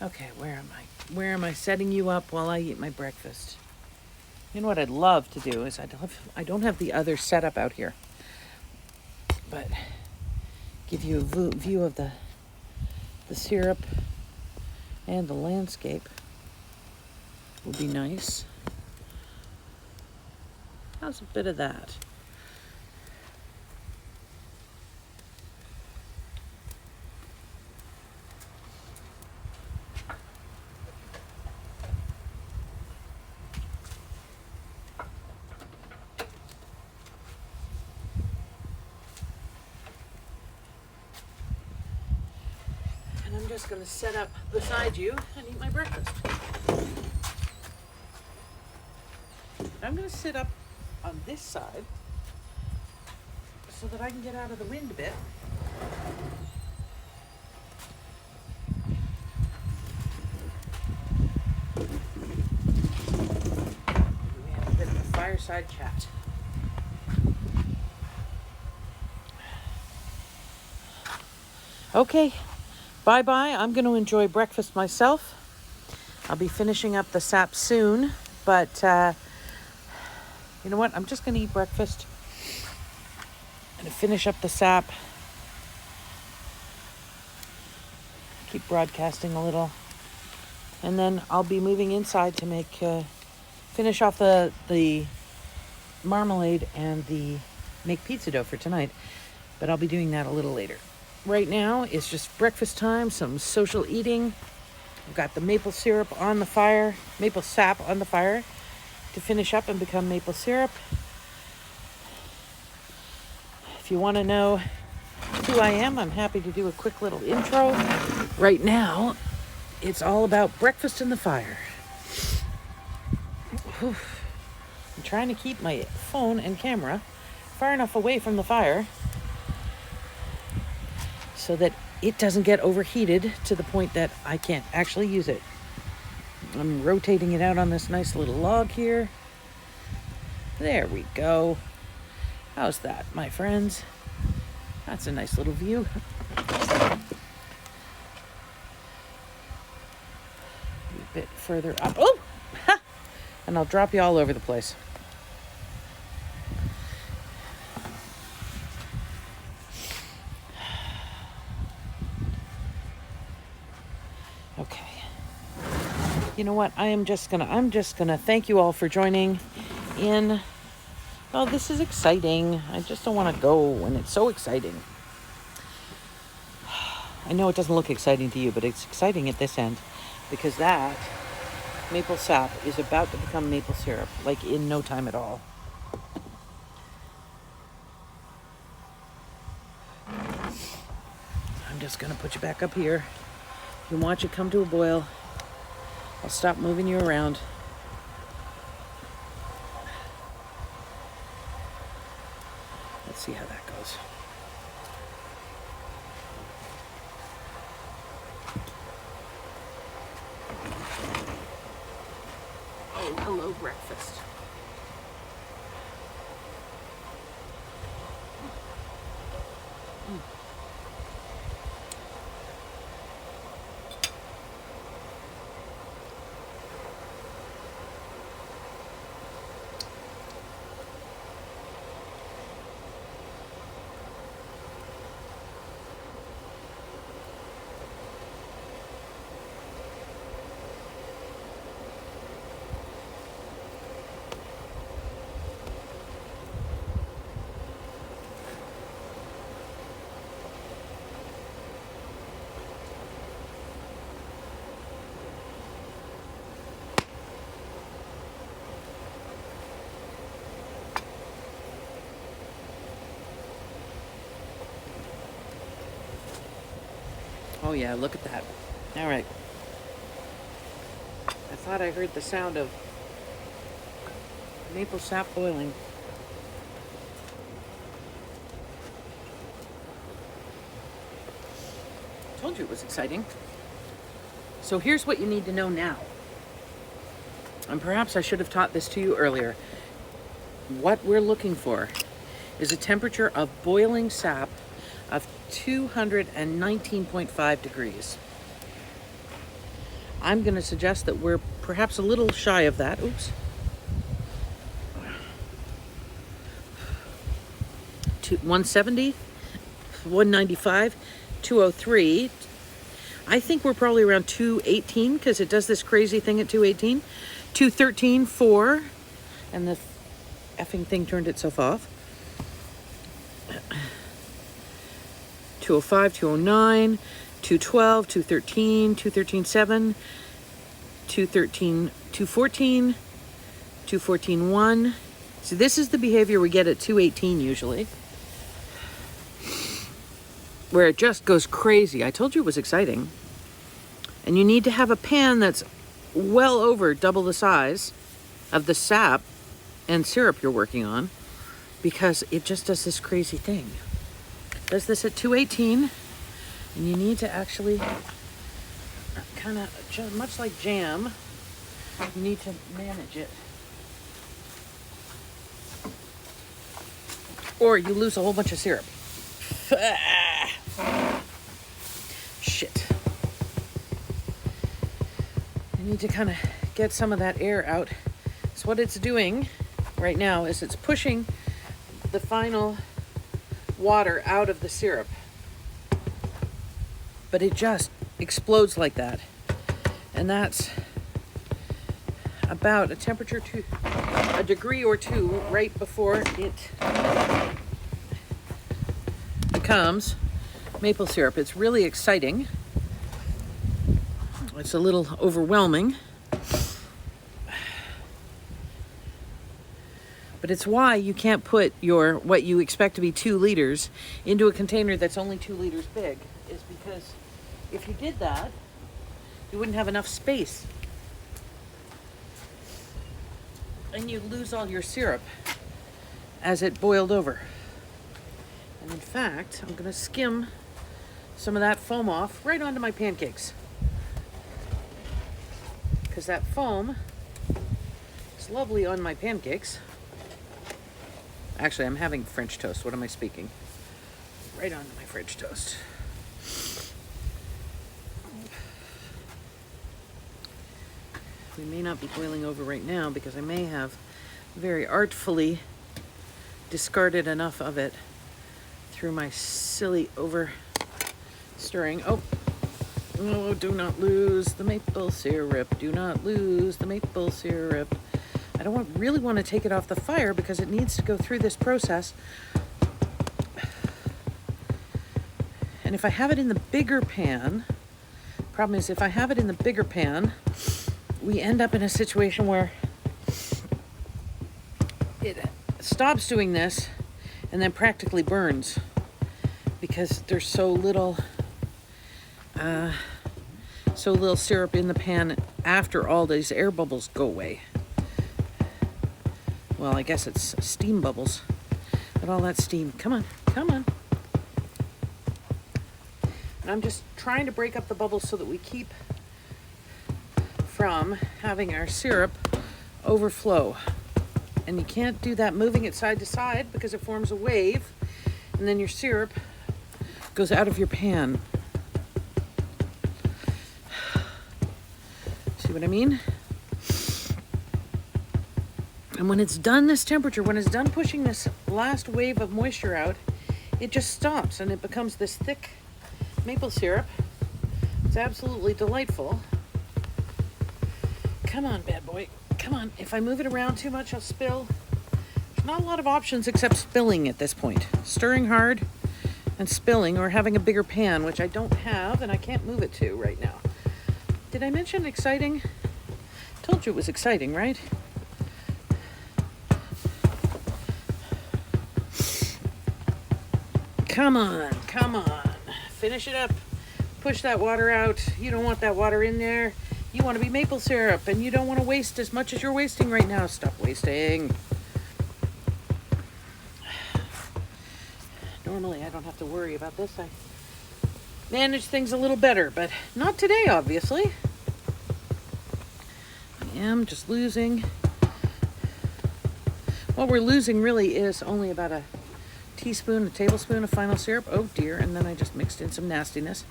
Okay, where am I? Where am I setting you up while I eat my breakfast? You know what I'd love to do is I don't have the other setup out here, but give you a view of the syrup and the landscape would be nice. How's a bit of that? And I'm just going to set up beside you and eat my breakfast. I'm going to sit up on this side so that I can get out of the wind a bit. We have a bit of a fireside chat. Okay, bye-bye. I'm going to enjoy breakfast myself. I'll be finishing up the sap soon, but you know what? I'm just going to eat breakfast and finish up the sap. Keep broadcasting a little. And then I'll be moving inside to make finish off the marmalade and make pizza dough for tonight. But I'll be doing that a little later. Right now, it's just breakfast time, some social eating. I've got the maple syrup on the fire, maple sap on the fire to finish up and become maple syrup. If you want to know who I am, I'm happy to do a quick little intro. Right now, it's all about breakfast in the fire. Whew. I'm trying to keep my phone and camera far enough away from the fire so that it doesn't get overheated to the point that I can't actually use it. I'm rotating it out on this nice little log here. There we go. How's that, my friends? That's a nice little view. A bit further up. Oh! Ha! And I'll drop you all over the place. Okay. You know what? I'm just gonna thank you all for joining in. Oh, this is exciting. I just don't want to go when it's so exciting. I know it doesn't look exciting to you, but it's exciting at this end because that maple sap is about to become maple syrup, like in no time at all. I'm just gonna put you back up here. You watch it come to a boil. I'll stop moving you around. Let's see how that goes. Oh, hello, breakfast. Oh yeah, look at that. All right. I thought I heard the sound of maple sap boiling. Told you it was exciting. So here's what you need to know now. And perhaps I should have taught this to you earlier. What we're looking for is a temperature of boiling sap of 219.5 degrees. I'm going to suggest that we're perhaps a little shy of that. Oops. 170, 195, 203. I think we're probably around 218 because it does this crazy thing at 218. 213, 4, and the effing thing turned itself off. 205, 209, 212, 213, 213, 7, 213, 214, 214, 1. So this is the behavior we get at 218 usually, where it just goes crazy. I told you it was exciting. And you need to have a pan that's well over double the size of the sap and syrup you're working on, because it just does this crazy thing. It does this at 218, and you need to actually kind of, much like jam, you need to manage it, or you lose a whole bunch of syrup. Shit. You need to kind of get some of that air out. So what it's doing right now is it's pushing the final water out of the syrup. But it just explodes like that. And that's about a temperature to a degree or two right before it becomes maple syrup. It's really exciting. It's a little overwhelming. But it's why you can't put your what you expect to be 2 liters into a container that's only 2 liters big, is because if you did that, you wouldn't have enough space. And you'd lose all your syrup as it boiled over. And in fact, I'm going to skim some of that foam off right onto my pancakes, because that foam is lovely on my pancakes. Actually, I'm having French toast. What am I speaking? Right onto my French toast. We may not be boiling over right now because I may have very artfully discarded enough of it through my silly over stirring. Oh, do not lose the maple syrup. Do not lose the maple syrup. I don't really want to take it off the fire because it needs to go through this process. And if I have it in the bigger pan, problem is if I have it in the bigger pan, we end up in a situation where it stops doing this and then practically burns because there's so little syrup in the pan after all these air bubbles go away. Well, I guess it's steam bubbles, but all that steam, come on. And I'm just trying to break up the bubbles so that we keep from having our syrup overflow. And you can't do that moving it side to side because it forms a wave and then your syrup goes out of your pan. See what I mean? And when it's done this temperature, when it's done pushing this last wave of moisture out, it just stops and it becomes this thick maple syrup. It's absolutely delightful. Come on, bad boy. Come on. If I move it around too much, I'll spill. There's not a lot of options except spilling at this point. Stirring hard and spilling, or having a bigger pan, which I don't have and I can't move it to right now. Did I mention exciting? Told you it was exciting, right? Come on. Finish it up. Push that water out. You don't want that water in there. You want to be maple syrup, and you don't want to waste as much as you're wasting right now. Stop wasting. Normally, I don't have to worry about this. I manage things a little better, but not today, obviously. I am just losing. What we're losing really is only about a tablespoon of final syrup. Oh dear, and then I just mixed in some nastiness.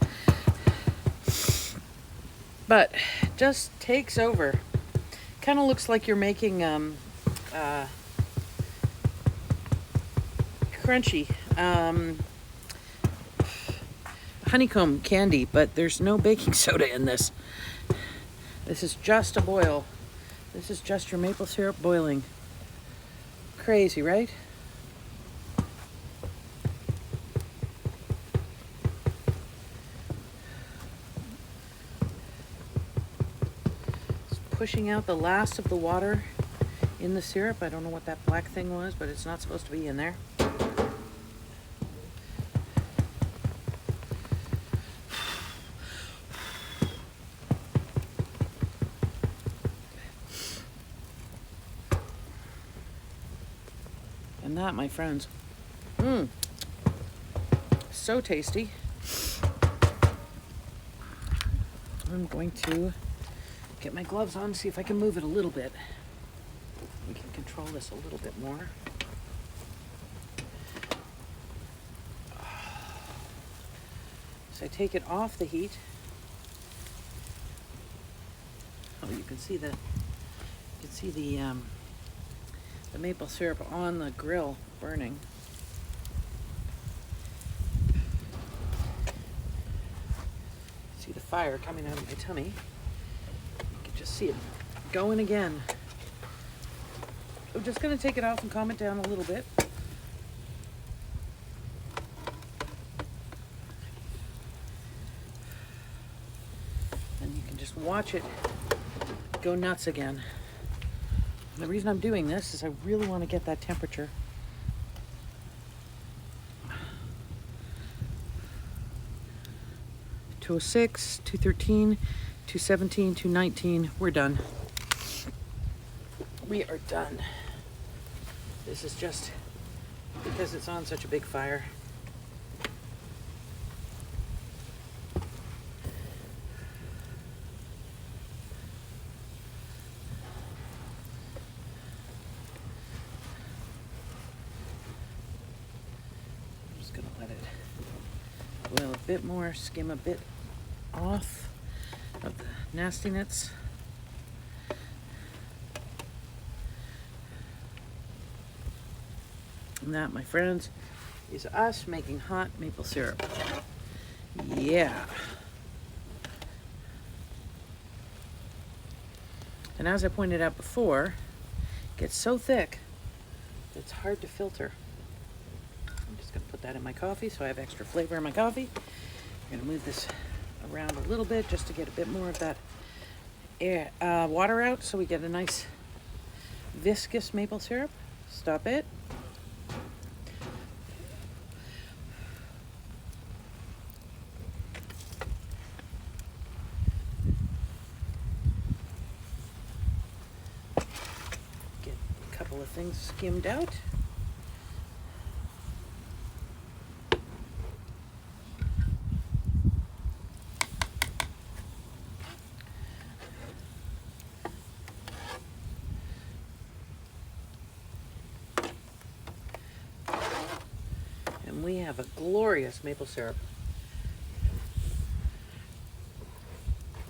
But just takes over. Kind of looks like you're making crunchy honeycomb candy, but there's no baking soda in this. This is just a boil. This is just your maple syrup boiling. Crazy, right? Pushing out the last of the water in the syrup. I don't know what that black thing was, but it's not supposed to be in there. And that, my friends, so tasty. I'm going to get my gloves on, see if I can move it a little bit. We can control this a little bit more. So I take it off the heat. Oh, you can see the maple syrup on the grill burning. See the fire coming out of my tummy. See it going again. I'm just going to take it off and calm it down a little bit. And you can just watch it go nuts again. And the reason I'm doing this is I really want to get that temperature. 206, 213, 217, 219. We're done. We are done. This is just because it's on such a big fire. Let it boil a bit more, skim a bit off of the nastiness. And that, my friends, is us making hot maple syrup. Yeah. And as I pointed out before, it gets so thick that it's hard to filter. I'm just going to put that in my coffee so I have extra flavor in my coffee. I'm going to move this around a little bit just to get a bit more of that air, water out so we get a nice viscous maple syrup. Stop it. Get a couple of things skimmed out. And we have a glorious maple syrup.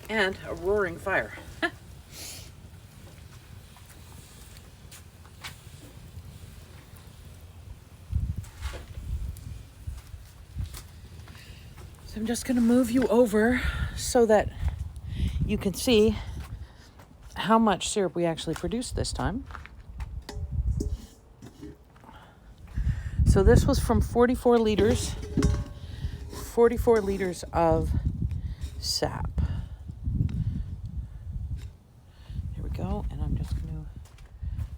And a roaring fire. So I'm just going to move you over so that you can see how much syrup we actually produced this time. So this was from 44 liters of sap. Here we go, and I'm just going to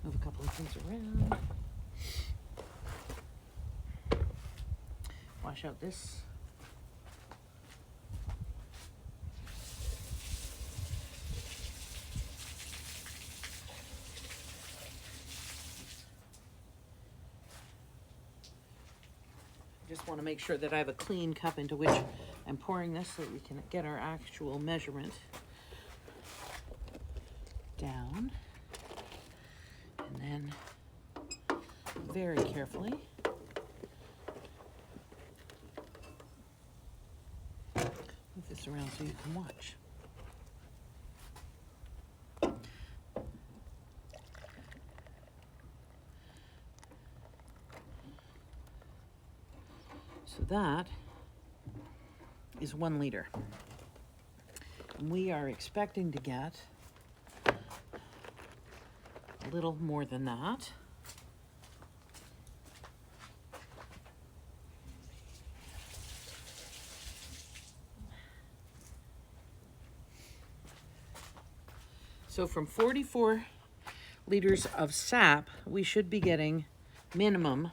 move a couple of things around. Wash out this. Just want to make sure that I have a clean cup into which I'm pouring this so that we can get our actual measurement down. And then very carefully move this around so you can watch. So that is 1 liter. And we are expecting to get a little more than that. So from 44 liters of sap, we should be getting minimum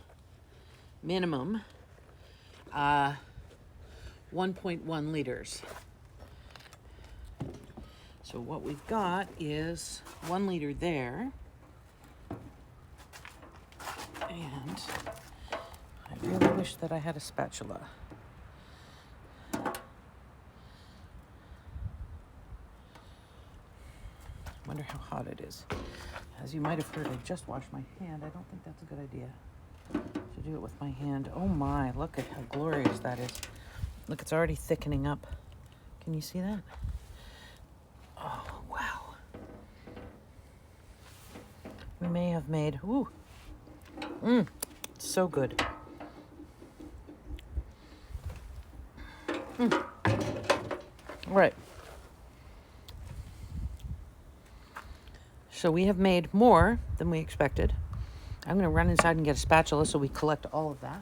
1.1 liters. So what we've got is 1 liter there. And I really wish that I had a spatula. Wonder how hot it is. As you might have heard, I just washed my hand. I don't think that's a good idea to do it with my hand. Oh my, look at how glorious that is. Look, it's already thickening up. Can you see that? Oh, wow. We may have made, so good. All right. So we have made more than we expected. I'm going to run inside and get a spatula so we collect all of that.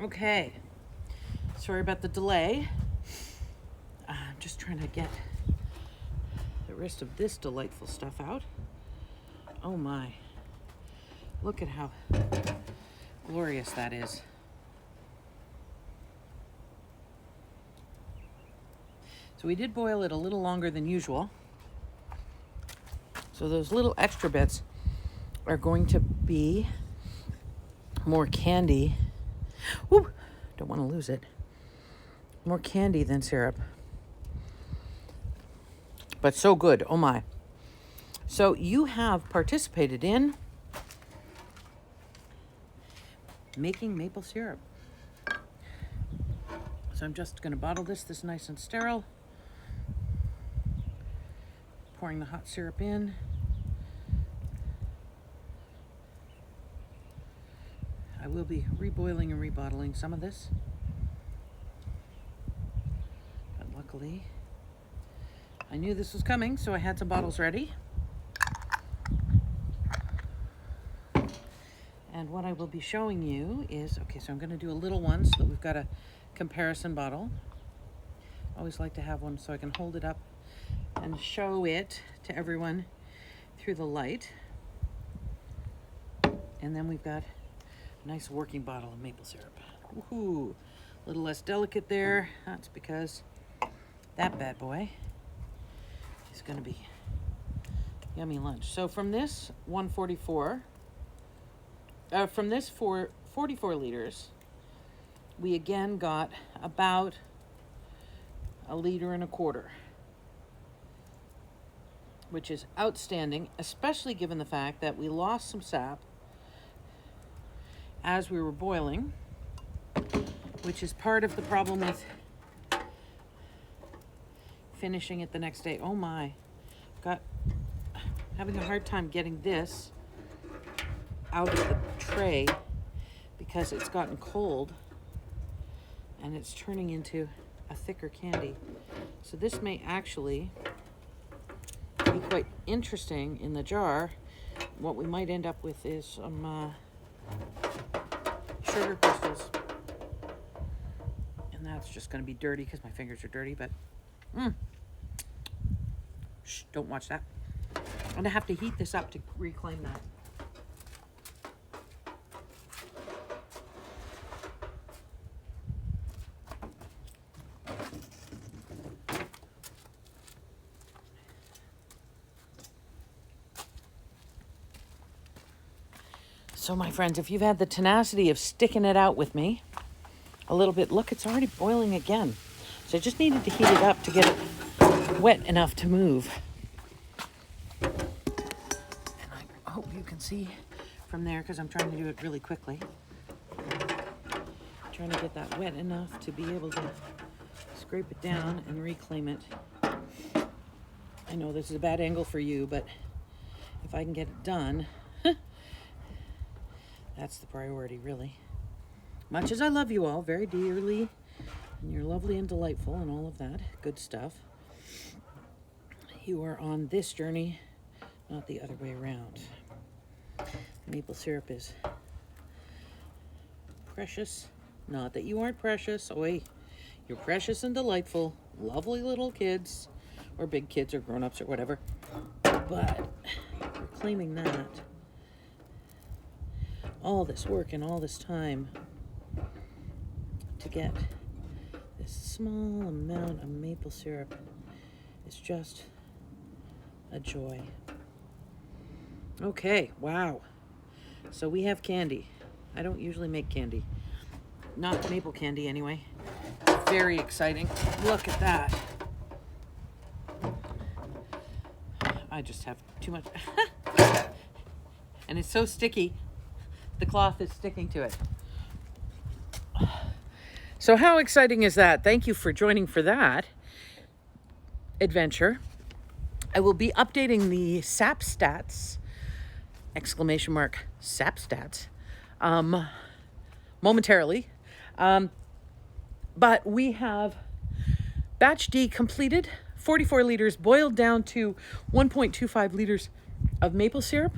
Okay, sorry about the delay. I'm just trying to get the rest of this delightful stuff out. Oh my, look at how glorious that is. So we did boil it a little longer than usual. So those little extra bits are going to be more candy. Woo! Don't want to lose it. More candy than syrup. But so good. Oh my. So you have participated in making maple syrup. So I'm just going to bottle this nice and sterile. Pouring the hot syrup in. I will be reboiling and rebottling some of this. But luckily, I knew this was coming, so I had some bottles ready. And what I will be showing you is, okay, so I'm going to do a little one so that we've got a comparison bottle. I always like to have one so I can hold it up and show it to everyone through the light. And then we've got a nice working bottle of maple syrup. Woohoo! A little less delicate there. That's because that bad boy is going to be yummy lunch. So from this 144, from this 44 liters, we again got about 1.25 liters, which is outstanding, especially given the fact that we lost some sap as we were boiling, which is part of the problem with finishing it the next day. Oh my, having a hard time getting this out of the tray because it's gotten cold and it's turning into a thicker candy. So this may actually be quite interesting in the jar. What we might end up with is some sugar crystals. And that's just going to be dirty because my fingers are dirty, but shh, don't watch that. I'm going to have to heat this up to reclaim that. So my friends, if you've had the tenacity of sticking it out with me a little bit, look, it's already boiling again. So I just needed to heat it up to get it wet enough to move. And I hope you can see from there because I'm trying to do it really quickly. Trying to get that wet enough to be able to scrape it down and reclaim it. I know this is a bad angle for you, but if I can get it done, that's the priority, really. Much as I love you all very dearly, and you're lovely and delightful and all of that good stuff, you are on this journey, not the other way around. Maple syrup is precious. Not that you aren't precious. Oi, you're precious and delightful, lovely little kids, or big kids, or grown-ups, or whatever. But reclaiming that, all this work and all this time to get this small amount of maple syrup is just a joy. Okay, wow. So we have candy. I don't usually make candy. Not maple candy anyway. Very exciting. Look at that. I just have too much. And it's so sticky. The cloth is sticking to it. So how exciting is that? Thank you for joining for that adventure. I will be updating the SAP stats, !SAP stats, momentarily. But we have batch D completed, 44 liters boiled down to 1.25 liters of maple syrup.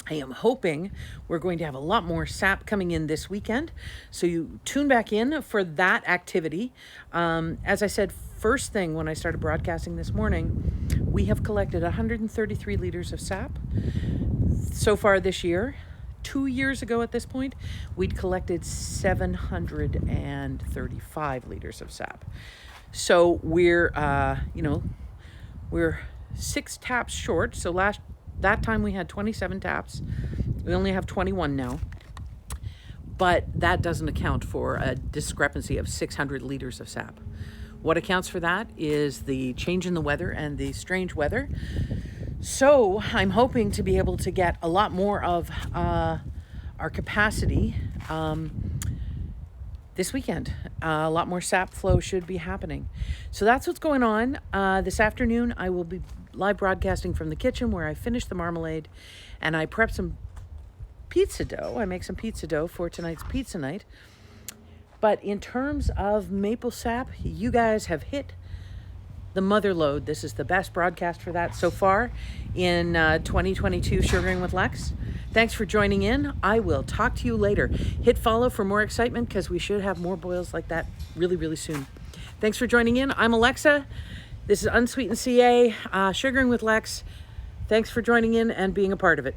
I am hoping we're going to have a lot more sap coming in this weekend. So you tune back in for that activity. As I said, first thing when I started broadcasting this morning, we have collected 133 liters of sap so far this year. 2 years ago at this point, we'd collected 735 liters of sap. So we're, we're 6 taps short. So that time we had 27 taps. We only have 21 now. But that doesn't account for a discrepancy of 600 liters of sap. What accounts for that is the change in the weather and the strange weather. So I'm hoping to be able to get a lot more of our capacity this weekend. A lot more sap flow should be happening. So that's what's going on. This afternoon, I will be live broadcasting from the kitchen where I finished the marmalade and I prep some pizza dough. I make some pizza dough for tonight's pizza night. But in terms of maple sap, you guys have hit the mother lode. This is the best broadcast for that so far in 2022 Sugaring with Lex. Thanks for joining in. I will talk to you later. Hit follow for more excitement because we should have more boils like that really, really soon. Thanks for joining in. I'm Alexa. This is Unsweetened CA, Sugaring with Lex. Thanks for joining in and being a part of it.